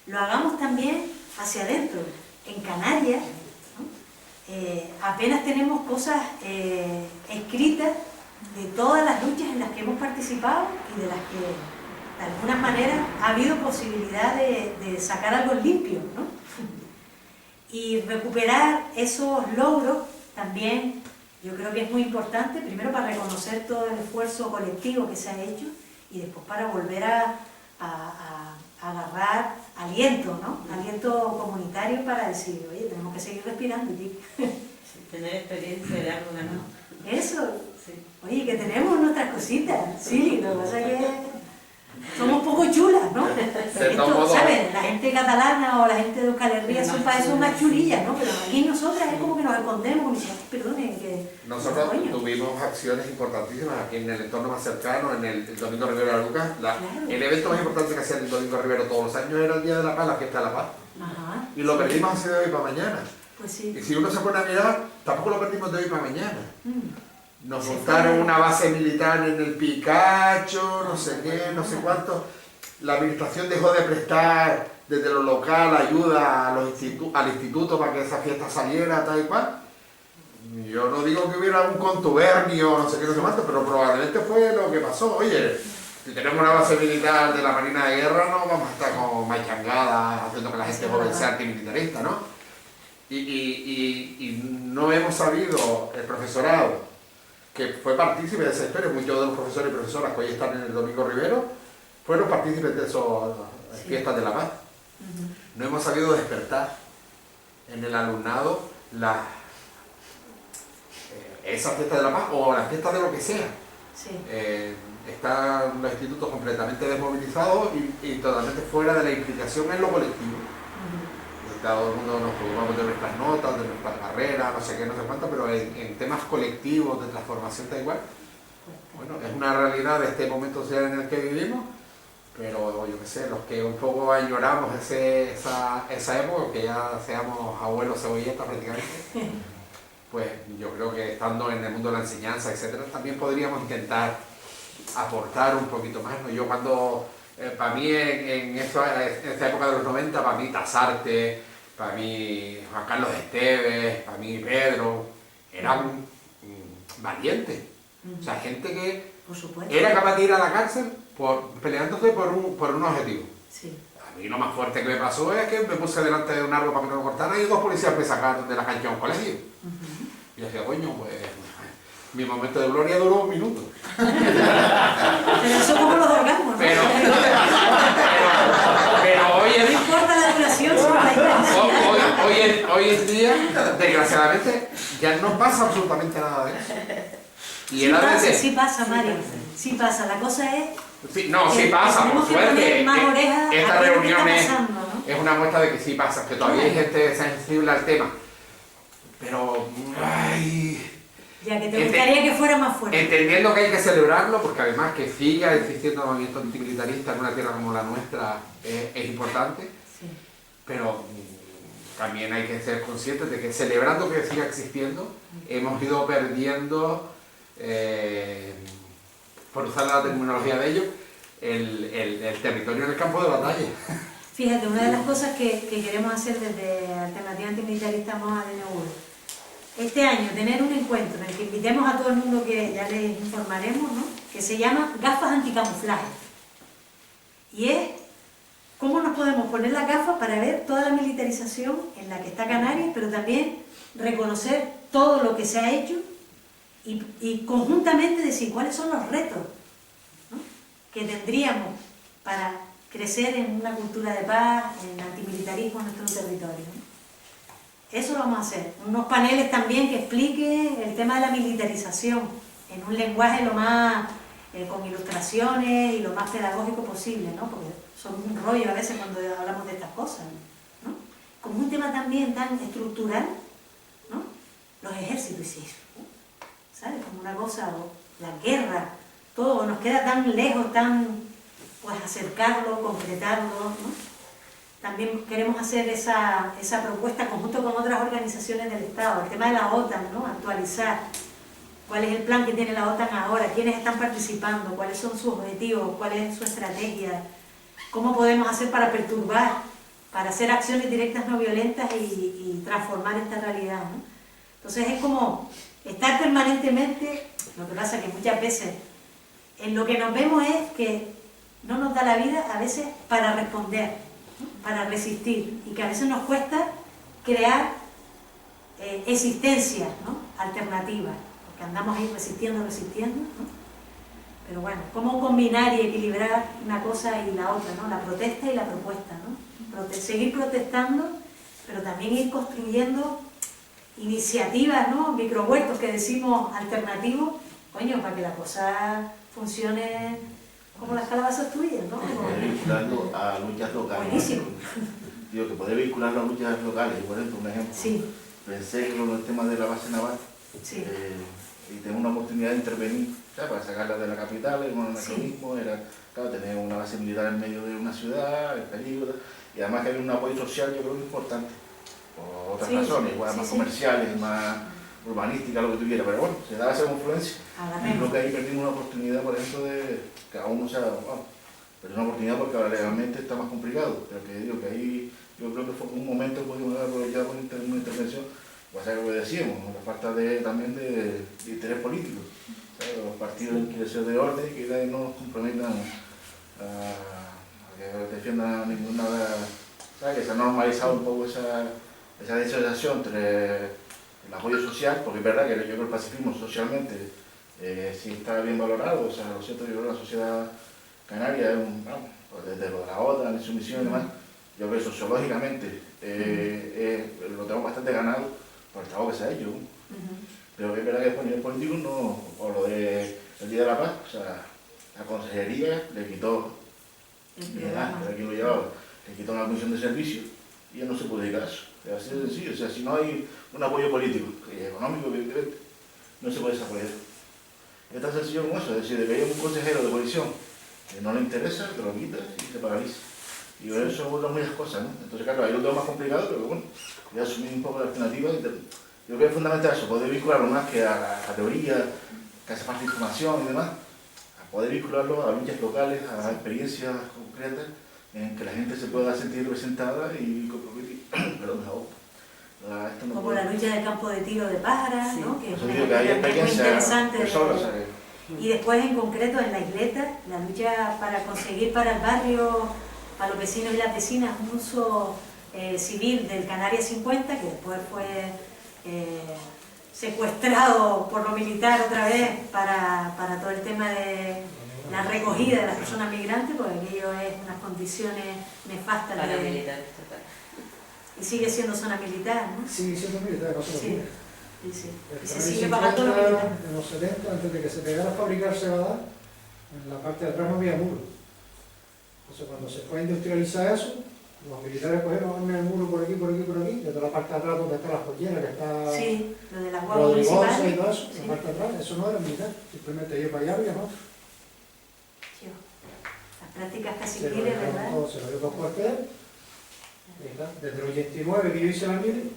lo hagamos también hacia adentro. En Canarias, apenas tenemos cosas escritas de todas las luchas en las que hemos participado y de las que de alguna manera ha habido posibilidad de sacar algo limpio, ¿no? Y recuperar esos logros también yo creo que es muy importante, primero para reconocer todo el esfuerzo colectivo que se ha hecho y después para volver a agarrar aliento, ¿no? Aliento comunitario para decir, oye, tenemos que seguir respirando, tío.
Sí, tener experiencia de algo ganado.
Eso,
Sí.
oye, que tenemos nuestras cositas, sí, lo que pasa es que somos un poco chulas, ¿no? Esto, ¿sabes? La gente catalana o la gente de Euskal Herria son para eso más chulillas, ¿no? Pero aquí nosotras es como que nos escondemos, como diciendo, perdone, que...
Nosotros
coño.
tuvimos acciones importantísimas aquí en el entorno más cercano, en el Domingo Rivero de Lucas.
Claro.
El evento más importante que hacía el Domingo Rivero todos los años era el Día de la Paz, la fiesta de la paz.
Ajá.
Y lo perdimos así de hoy para mañana.
Pues sí.
Y si uno se pone a mirar, tampoco lo perdimos de hoy para mañana. Nos
Sí,
montaron
fue-
una base militar en el Picacho, no sé qué, no sé cuánto. La administración dejó de prestar desde lo local ayuda a al instituto para que esa fiesta saliera, tal y cual. Yo no digo que hubiera un contubernio, no sé qué, no sé cuánto, pero probablemente fue lo que pasó. Oye, si tenemos una base militar de la Marina de Guerra, no vamos a estar como machangadas haciendo que la gente joven sea antimilitarista, ¿no? Y no hemos sabido, el profesorado, que fue partícipe de esa historia, muchos de los profesores y profesoras que hoy están en el Domingo Rivero, fueron partícipes de esas fiestas de la paz. No hemos sabido despertar en el alumnado esas fiestas de la paz o las fiestas de lo que sea.
Sí.
Están los institutos completamente desmovilizados y totalmente fuera de la implicación en lo colectivo. todo el mundo nos preocupamos de nuestras notas, de nuestras carreras, no sé qué, no sé cuánto, pero en temas colectivos de transformación da igual. Bueno, es una realidad de este momento social en el que vivimos, pero yo qué sé, los que un poco añoramos esa época, que ya seamos abuelos cebolletas prácticamente, pues yo creo que estando en el mundo de la enseñanza, etcétera, también podríamos intentar aportar un poquito más, ¿no? Yo cuando, para mí en esa época de los 90, para mí Tasarte, para mí Juan Carlos Esteves, para mí Pedro, eran valientes. O sea, gente que
Por supuesto.
era capaz de ir a la cárcel peleándose por un objetivo.
Sí.
A mí lo más fuerte que me pasó es que me puse delante de un árbol para que no me cortaran y 2 policías me sacaron de la cancha a un colegio. Y yo decía, coño, pues mi momento de gloria duró 1 minuto.
Pero eso como los orgasmos, ¿no?
Pero hoy en
No importa la duración, sino la intensidad.
hoy en día, desgraciadamente, ya no pasa absolutamente nada de eso. Y
Sí pasa, Mario. Sí pasa. La cosa es
sí, no, sí pasa, por suerte.
más orejas
Esta
a qué es lo que
reunión
está pasando, ¿no?
es una muestra de que sí pasa, que todavía hay gente sensible al tema. Pero, ay,
Ya que te gustaría que fuera más fuerte.
entendiendo que hay que celebrarlo, porque además que siga existiendo el movimiento antimilitarista en una tierra como la nuestra es importante,
Sí.
pero también hay que ser conscientes de que celebrando que siga existiendo, hemos ido perdiendo, por usar la terminología de ellos, el territorio en el campo de batalla.
Fíjate, una de las cosas que queremos hacer desde Alternativa Antimilitarista MOA de NEUR, este año tener un encuentro en el que invitemos a todo el mundo, que ya les informaremos, ¿no? Que se llama Gafas Anticamuflaje. Y es cómo nos podemos poner las gafas para ver toda la militarización en la que está Canarias, pero también reconocer todo lo que se ha hecho y conjuntamente decir cuáles son los retos, ¿no? Que tendríamos para crecer en una cultura de paz, en antimilitarismo en nuestro territorio, ¿no? Eso lo vamos a hacer. Unos paneles también que expliquen el tema de la militarización en un lenguaje lo más, con ilustraciones y lo más pedagógico posible, ¿no? Porque son un rollo a veces cuando hablamos de estas cosas, ¿no? Como un tema también tan estructural, ¿no? Los ejércitos, sí, ¿sabes? Como una cosa, o la guerra, todo nos queda tan lejos, pues acercarlo, concretarlo, ¿no? También queremos hacer esa propuesta conjunto con otras organizaciones del Estado, el tema de la OTAN, ¿no? Actualizar cuál es el plan que tiene la OTAN ahora, quiénes están participando, cuáles son sus objetivos, cuál es su estrategia, cómo podemos hacer para perturbar, para hacer acciones directas no violentas y transformar esta realidad, ¿no? Entonces es como estar permanentemente, lo que pasa que muchas veces en lo que nos vemos es que no nos da la vida a veces para responder, ¿no? Para resistir, y que a veces nos cuesta crear existencias, ¿no? Alternativas, porque andamos ahí resistiendo, ¿no? Pero bueno, cómo combinar y equilibrar una cosa y la otra, ¿no? La protesta y la propuesta, ¿no? Seguir protestando, pero también ir construyendo iniciativas, ¿no? Microhuertos que decimos alternativos, coño, para que la cosa funcione como las calabazas tuyas, ¿no?
Vinculando a luchas locales.
Buenísimo.
Digo, que poder vincularlo a luchas locales. Por ejemplo, un ejemplo.
Sí.
Pensé que con el tema de la base naval,
Sí.
y tengo una oportunidad de intervenir, ¿sabes? Para sacarla de la capital, en un anacronismo, era, claro, tener una base militar en medio de una ciudad, el peligro, y además que había un apoyo social, yo creo que importante, por otras razones, igual más comerciales, más urbanísticas, lo que tuviera, pero bueno, se daba esa confluencia. Y creo que ahí perdimos una oportunidad, por ejemplo, de que aún no se ha dado, pero una oportunidad porque ahora legalmente está más complicado, pero que digo que ahí yo creo que fue un momento que pudimos haber aprovechado con una intervención, pues es lo que decíamos, ¿no? La falta también de interés político, ¿sabes? Los partidos que quieren ser de orden y que no nos comprometan a que defiendan ninguna, ¿sabes? Que se ha normalizado un poco esa disociación entre el apoyo social, porque es verdad que yo creo que el pacifismo socialmente sí está bien valorado, o sea, lo cierto, yo creo que la sociedad canaria es pues desde lo de la OTAN, su misión y demás, yo creo que sociológicamente lo tenemos bastante ganado por el trabajo que se ha hecho, pero es verdad que después a nivel político no, o lo del Día de la Paz, o sea, la consejería le quitó, ¿quién lo llevaba? Le quitó una comisión de servicio, y él no se puede dedicar a eso. Es así de sencillo. O sea, si no hay un apoyo político y económico, evidentemente, no se puede desarrollar. Es tan sencillo como eso, es decir, de que hay un consejero de coalición que no le interesa, te lo quita y se paraliza. Y por eso son muchas cosas, ¿no? Entonces, claro, ahí lo tengo más complicado, pero bueno, voy a asumir un poco la alternativa. Yo creo que es fundamental eso, poder vincularlo más que a la teoría, que hace falta información y demás, a poder vincularlo a luchas locales, a experiencias concretas, en que la gente se pueda sentir representada y comprometida. Perdón, esto no
Como
puede.
la lucha del campo de tiro de Pájaras,
Sí.
¿no? Que es
Eso
una
digo que hay
herramienta muy
experiencia
interesante.
personas, o sea,
Y después en concreto en la isleta, la lucha para conseguir para el barrio, para los vecinos y las vecinas, un uso civil del Canarias 50, que después fue secuestrado por lo militar otra vez para todo el tema de la recogida de las personas migrantes, porque aquello es unas condiciones nefastas de,
Paramilitares, total.
y sigue siendo zona militar, ¿no?
Sigue siendo militar, no se lo
Sí.
olvide.
Sí, sí.
El
Y se
canal
sigue
50,
pagando lo militar.
en los 70, antes de que se pegara a fabricar cebada, en la parte de atrás no había muro. Entonces cuando se fue a industrializar eso, los militares cogieron el muro por aquí, por aquí, por aquí, desde la parte de atrás donde está la joyera, que está
Sí, lo de las guaguas
Rodrigosa y
municipales.
todo eso,
Sí.
la parte de atrás, eso no era militar, simplemente yo para allá había no.
Tío, las prácticas casi
Se lo
civiles,
dejaron
¿verdad?
todo, se lo dio dos cuarteles. Y está. Desde el 89 que yo hice la mili,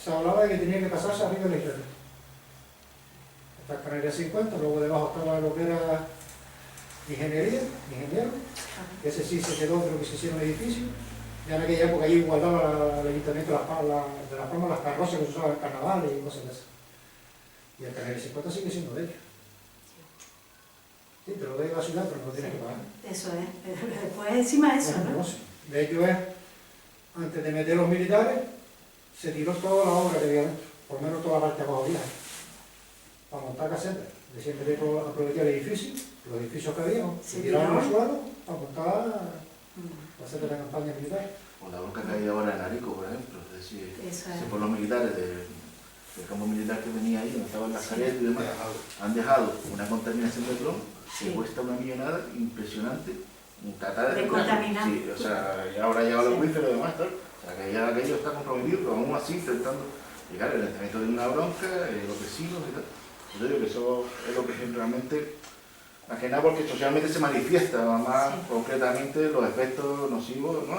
se hablaba de que tenía que pasarse arriba de la isla. Está Canarias 50, luego debajo estaba lo que era ingeniero, que ese sí se quedó, creo que se hicieron edificios. Ya en aquella época allí guardaba el ayuntamiento de Las Palmas las carrozas que se usaban en carnaval y cosas de esas. Y el Canarias 50 sigue siendo de ellos. Sí, te lo doy a la ciudad, pero no lo tienes que pagar.
Eso es, pero después encima eso,
Es un
¿no?
negocio. De hecho es, antes de meter los militares, se tiró toda la obra que había dentro, por lo menos toda la parte de abajo vieja, para montar casetas. Decían que había que aprovechar el edificio, los edificios que había,
Se
se tiraron al
tiraron.
suelo para montar
Mm,
casetas de campaña militar.
o la bronca que hay ahora en Arico, por ejemplo, es decir,
Eso es.
si por los militares del campo militar que venía ahí, donde estaba el lazareto y demás, han dejado una contaminación de plomo que
Sí.
cuesta una millonada impresionante. Tratar
De contaminar.
Sí, o sea, y ahora ya los
Sí.
acuíferos y demás, tal. O sea, que ya aquello está comprometido, pero aún así intentando llegar al lanzamiento de una bronca, los vecinos y tal. Yo digo que eso es lo que realmente, más que nada porque socialmente se manifiesta más
Sí.
concretamente los efectos nocivos, ¿no?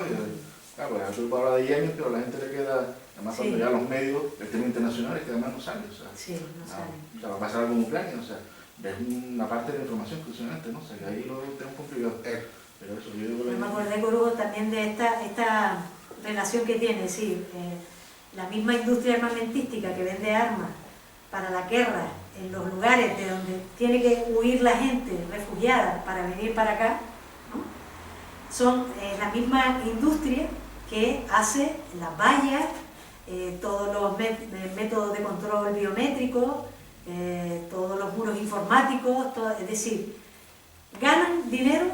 Claro, pues tú hablas de Yemen, pero a la gente le queda, además
Sí.
cuando ya los medios, el tema internacional, es que además no sale, o sea,
Sí, no saben.
o sea, va a pasar algo en Ucrania, o sea, es una parte de la información impresionante, ¿no? O sea, que ahí lo tenemos complicado. Pero eso, yo digo que...
Yo me acordé, Corujo, también de esta relación que tiene, sí, la misma industria armamentística que vende armas para la guerra en los lugares de donde tiene que huir la gente refugiada para venir para acá, ¿no? Son la misma industria que hace las vallas, todos los métodos de control biométrico, todos los muros informáticos, es decir, ganan dinero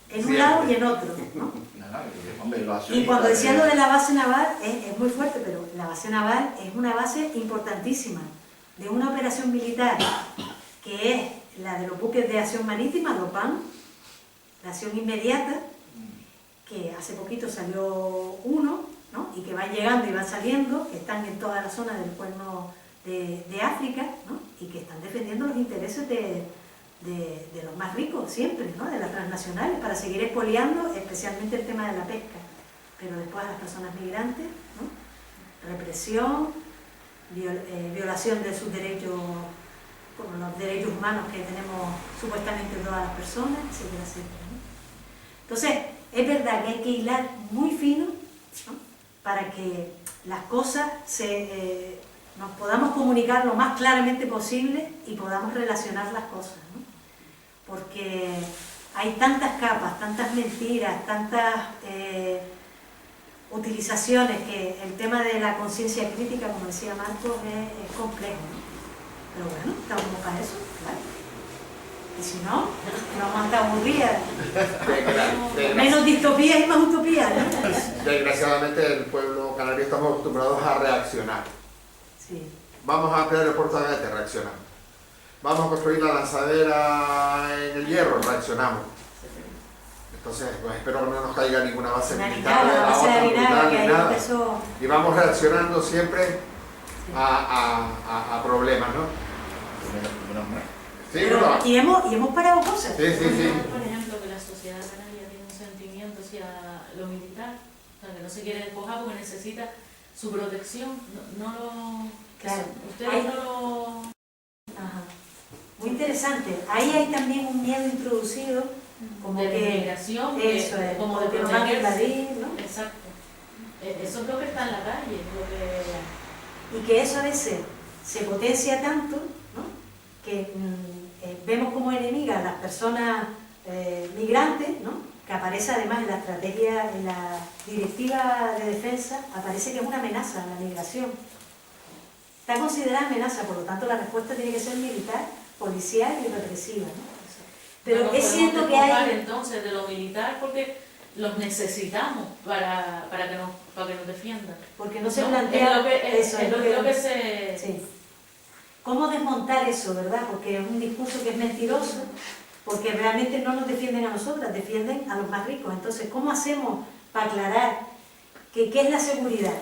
en un
Siempre.
lado y en otro, ¿no?
Nada, hombre, los
Y
accionistas,
cuando decían lo de la base naval, es muy fuerte, pero la base naval es una base importantísima de una operación militar que es la de los buques de acción marítima, los PAM, la acción inmediata, que hace poquito salió uno, ¿no? Y que van llegando y van saliendo, que están en toda la zona del cuerno de África, ¿no? Y que están defendiendo los intereses de los más ricos siempre, ¿no? De las transnacionales, para seguir expoliando especialmente el tema de la pesca, pero después a las personas migrantes, ¿no? Represión, violación de sus derechos, como los derechos humanos que tenemos supuestamente todas las personas, etcétera, etcétera, ¿no? Entonces, es verdad que hay que hilar muy fino, ¿no? Para que las cosas nos podamos comunicar lo más claramente posible y podamos relacionar las cosas, ¿no? Porque hay tantas capas, tantas mentiras, tantas utilizaciones, que el tema de la conciencia crítica, como decía Marcos, es complejo, ¿no? Pero bueno, estamos para eso, claro. Y si no, nos vamos a estar aburridas. Menos distopías y más utopías, ¿no?
Desgraciadamente el pueblo canario estamos acostumbrados a reaccionar.
Sí.
Vamos a ampliar el puerto de Agaete, reaccionamos. Vamos a construir la lanzadera en el hierro, reaccionamos. Entonces, pues espero que no nos caiga ninguna base
Una
militar de
harinada,
la
base de
otra
harinada,
brutal
que
ni
ahí
nada.
empezó.
Y vamos reaccionando siempre a problemas, ¿no?
Menos mal.
Sí,
Pero,
bueno,
y hemos parado cosas.
sí, sí, sí.
Por ejemplo, que la sociedad canaria tiene un sentimiento hacia lo militar, o sea, que no se quiere despojar porque necesita su protección, no lo...
Claro.
Ustedes
Hay-
no lo...
Ajá. Muy interesante. Ahí hay también un miedo introducido, como
de
que
migración,
eso es,
como de
que nos van a
protegerse.
invadir, ¿no?
Exacto. Eso es lo que está en la calle, lo que...
Y que eso a veces se potencia tanto, ¿no? Que vemos como enemigas a las personas migrantes, ¿no? Que aparece además en la estrategia, en la directiva de defensa, aparece que es una amenaza a la migración. Está considerada amenaza, por lo tanto la respuesta tiene que ser militar, policial y represiva, ¿no? Pero
no
es
nos
cierto
podemos
que hay...
despojar, entonces de lo militar porque los necesitamos para que nos defiendan.
Porque no se
¿No?
plantea
Es lo que,
eso,
es lo que se...
Sí. ¿Cómo desmontar eso, verdad? Porque es un discurso que es mentiroso, porque realmente no nos defienden a nosotras, defienden a los más ricos. Entonces, ¿cómo hacemos para aclarar que qué es la seguridad?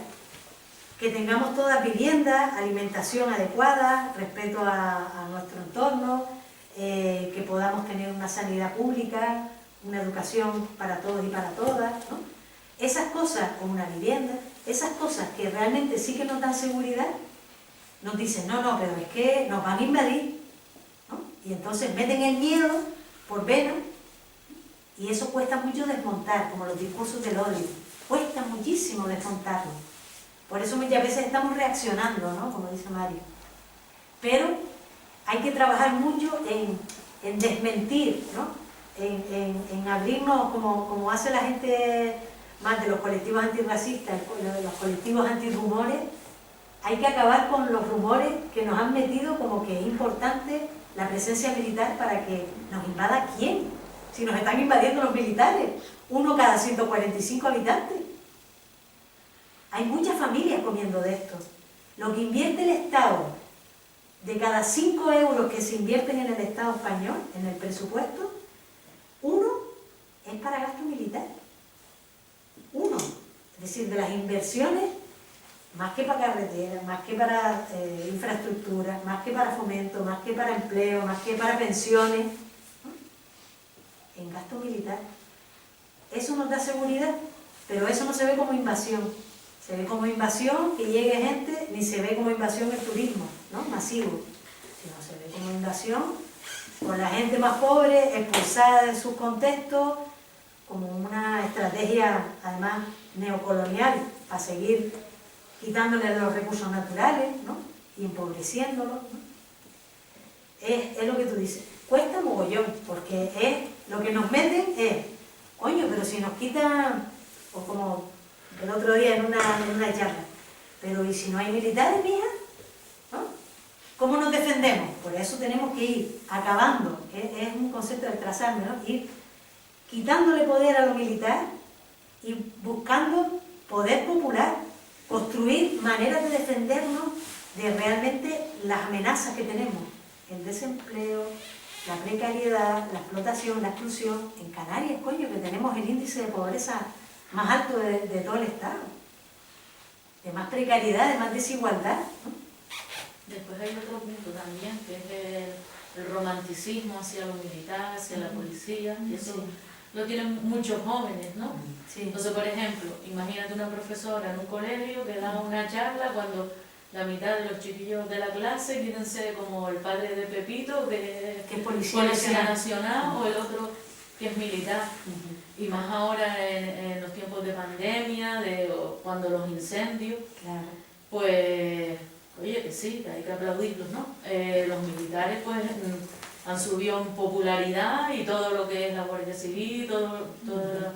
Que tengamos todas viviendas, alimentación adecuada, respeto a nuestro entorno, que podamos tener una sanidad pública, una educación para todos y para todas, ¿no? Esas cosas, o una vivienda, esas cosas que realmente sí que nos dan seguridad, nos dicen, no, pero es que nos van a invadir, ¿no? Y entonces meten el miedo por venas, y eso cuesta mucho desmontar, como los discursos del odio, cuesta muchísimo desmontarlo. Por eso muchas veces estamos reaccionando, ¿no? Como dice Mario. Pero hay que trabajar mucho en desmentir, ¿no? En abrirnos, como hace la gente más de los colectivos antirracistas, los colectivos antirrumores. Hay que acabar con los rumores que nos han metido como que es importante la presencia militar para que nos invada ¿quién? Si nos están invadiendo los militares, uno cada 145 habitantes. Hay muchas familias comiendo de esto. Lo que invierte el Estado, de cada 5 euros que se invierten en el Estado español, en el presupuesto, 1 es para gasto militar. 1. Es decir, de las inversiones, más que para carreteras, más que para infraestructura, más que para fomento, más que para empleo, más que para pensiones, ¿no? En gasto militar. Eso nos da seguridad, pero eso no se ve como invasión. Se ve como invasión que llegue gente, ni se ve como invasión el turismo, ¿no? Masivo, sino se ve como invasión con la gente más pobre, expulsada de sus contextos, como una estrategia además neocolonial para seguir quitándole los recursos naturales, ¿no? Y empobreciéndolos, ¿no? Es lo que tú dices. Cuesta mogollón, porque es lo que nos meten es, coño, pero si nos quitan, o como el otro día en una charla, pero ¿y si no hay militares, mija? ¿No? ¿Cómo nos defendemos? Por eso tenemos que ir acabando, es un concepto de trazarme, ¿no? Ir quitándole poder a lo militar y buscando poder popular, construir maneras de defendernos de realmente las amenazas que tenemos, el desempleo, la precariedad, la explotación, la exclusión. En Canarias, coño, que tenemos el índice de pobreza más alto de todo el Estado, de más precariedad, de más desigualdad, ¿no?
Después hay otro punto también, que es el romanticismo hacia lo militar, hacia la policía, y eso lo tienen muchos jóvenes, ¿no?
Sí.
Entonces, por ejemplo, imagínate una profesora en un colegio que da una charla cuando la mitad de los chiquillos de la clase quieren ser como el padre de Pepito, que
Que es policía
nacional, o el otro que es militar. Y más ahora en los tiempos de pandemia, o cuando los incendios,
Claro.
pues, oye, que sí, que hay que aplaudirlos, ¿no? Los militares, pues, han subido en popularidad y todo lo que es la Guardia Civil, todo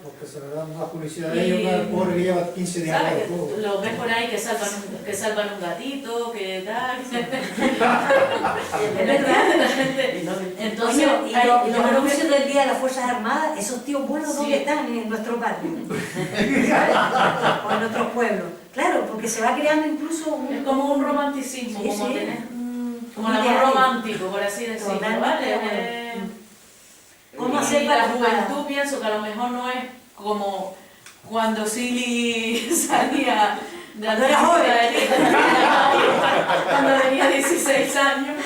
Porque se le da más publicidad a ellos que al pobre que lleva 15 días
¿sabes?
de fuego.
Los ves por ahí que salvan un gatito, que tal.
Es verdad.
Entonces,
Coño, y
hay-
los
yo creo que-
anuncios del Día de las Fuerzas Armadas, esos tíos buenos,
Sí.
¿dónde están? En nuestro barrio. ¿Sabes? O en nuestros pueblos. Claro, porque se va creando incluso
es como un romanticismo,
Sí,
como
sí.
tener como el
Ideal.
amor romántico, por así decirlo,
Totalmente de
¿vale?
acuerdo. ¿Cómo hacer participa.
la juventud pienso que a lo mejor no es como cuando Silly salía de
Cuando era joven.
cuando tenía 16 años.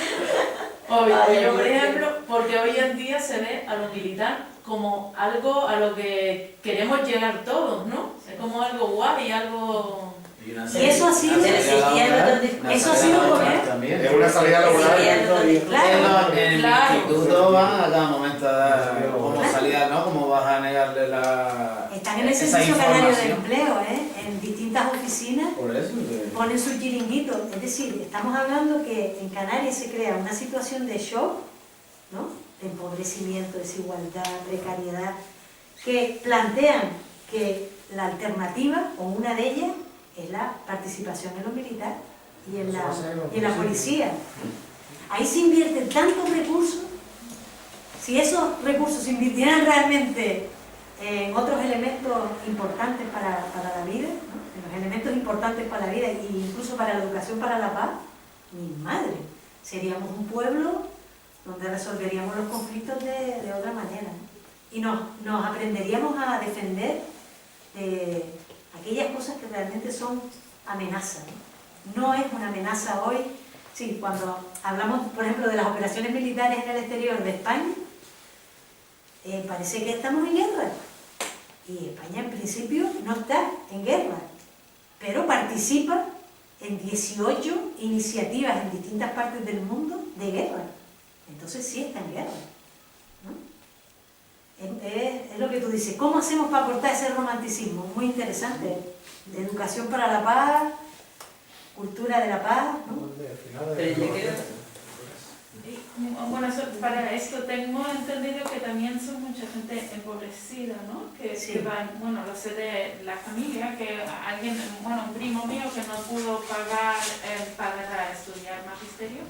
Yo, por ejemplo, porque hoy en día se ve a lo militar como algo a lo que queremos llegar todos, ¿no? Es como algo guay, algo...
Y eso ha sido- eso ha sido
también.
Es una salida laboral.
Claro.
En el
Claro.
instituto van a cada momento a dar como salida, ¿no? ¿Cómo vas a negarle
Están en el
esa
Servicio Canario de
información?
Empleo, en distintas oficinas,
Por eso.
ponen su chiringuito. Es decir, estamos hablando que en Canarias se crea una situación de shock, ¿no? De empobrecimiento, desigualdad, precariedad, que plantean que la alternativa, o una de ellas, es la participación en lo militar y en la policía. Ahí se invierten tantos recursos. Si esos recursos se invirtieran realmente en otros elementos importantes para la vida, ¿no? En los elementos importantes para la vida e incluso para la educación, para la paz, mi madre, seríamos un pueblo donde resolveríamos los conflictos de otra manera, ¿no? Y nos aprenderíamos a defender de aquellas cosas que realmente son amenazas, ¿no? No es una amenaza hoy. Sí, cuando hablamos, por ejemplo, de las operaciones militares en el exterior de España, parece que estamos en guerra. Y España en principio no está en guerra, pero participa en 18 iniciativas en distintas partes del mundo de guerra. Entonces sí está en guerra, ¿no? Es lo que tú dices, ¿cómo hacemos para cortar ese romanticismo? Muy interesante. De educación para la paz, cultura de la paz, ¿no?
Bueno, para esto tengo entendido que también son mucha gente empobrecida, ¿no? Que van, bueno, lo sé de la familia, que alguien, bueno, un primo mío que no pudo pagar para estudiar magisterio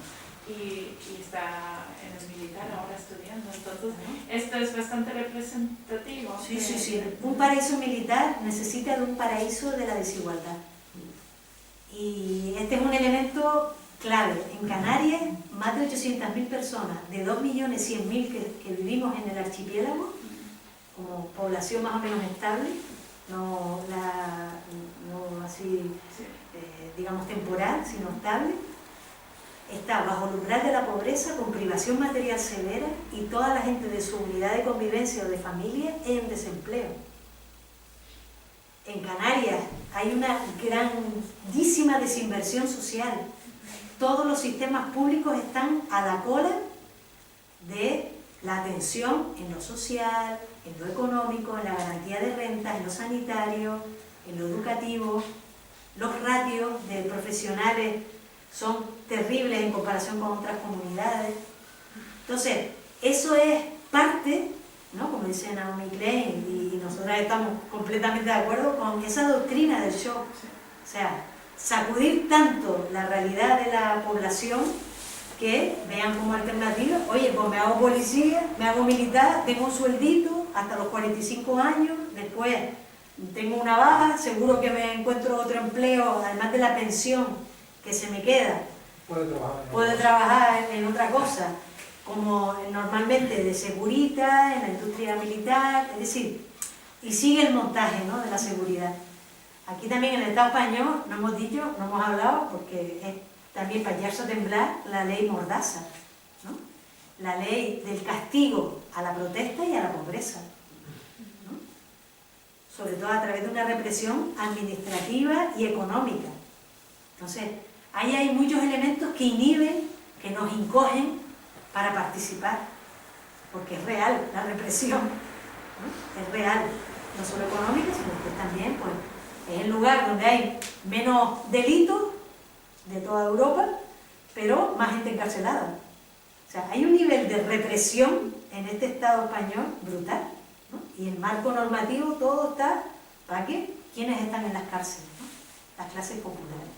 y está en el militar ahora estudiando. Entonces, esto es bastante representativo.
Sí, sí, sí. Un paraíso militar necesita de un paraíso de la desigualdad. Y este es un elemento clave. En Canarias, más de 800.000 personas, de 2.100.000 que vivimos en el archipiélago, como población más o menos estable, no así, digamos, temporal, sino estable, está bajo el umbral de la pobreza, con privación material severa, y toda la gente de su unidad de convivencia o de familia en desempleo. En Canarias hay una grandísima desinversión social. Todos los sistemas públicos están a la cola de la atención en lo social, en lo económico, en la garantía de rentas, en lo sanitario, en lo educativo. Los ratios de profesionales son terribles en comparación con otras comunidades. Entonces, eso es parte, ¿no? Como dice Naomi Klein, y nosotras estamos completamente de acuerdo con esa doctrina del shock. O sea, sacudir tanto la realidad de la población que vean como alternativa, oye, pues me hago policía, me hago militar, tengo un sueldito hasta los 45 años, después tengo una baja, seguro que me encuentro otro empleo, además de la pensión que se me queda, puedo trabajar en otra cosa, como normalmente de segurita, en la industria militar, es decir, y sigue el montaje, ¿no?, de la seguridad. Aquí también en el Estado español, no hemos dicho, no hemos hablado, porque es también para echarse a temblar la ley Mordaza, ¿no? La ley del castigo a la protesta y a la pobreza, ¿no? Sobre todo a través de una represión administrativa y económica. Entonces, ahí hay muchos elementos que inhiben, que nos encogen para participar, porque es real la represión, ¿no? Es real, no solo económica, sino que también, pues, es el lugar donde hay menos delitos de toda Europa, pero más gente encarcelada. O sea, hay un nivel de represión en este Estado español brutal, ¿no? Y el marco normativo todo está para que quienes están en las cárceles, ¿no? Las clases populares.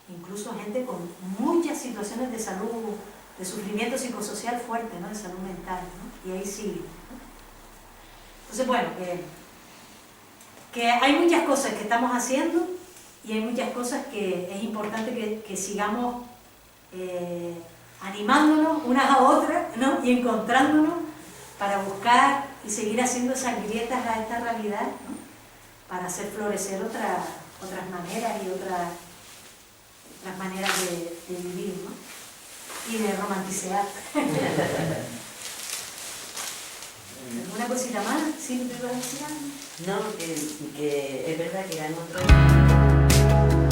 Incluso gente con muchas situaciones de salud, de sufrimiento psicosocial fuerte, ¿no? De salud mental, ¿no? Y ahí sigue, ¿no? Entonces, bueno, que hay muchas cosas que estamos haciendo y hay muchas cosas que es importante que sigamos animándonos unas a otras, ¿no? Y encontrándonos para buscar y seguir haciendo esas grietas a esta realidad, ¿no? Para hacer florecer otras maneras y otras maneras de vivir, ¿no? Y de romanticear. ¿Alguna cosita más? ¿Sí te ibas a decir algo?
No, que es verdad que eran otros...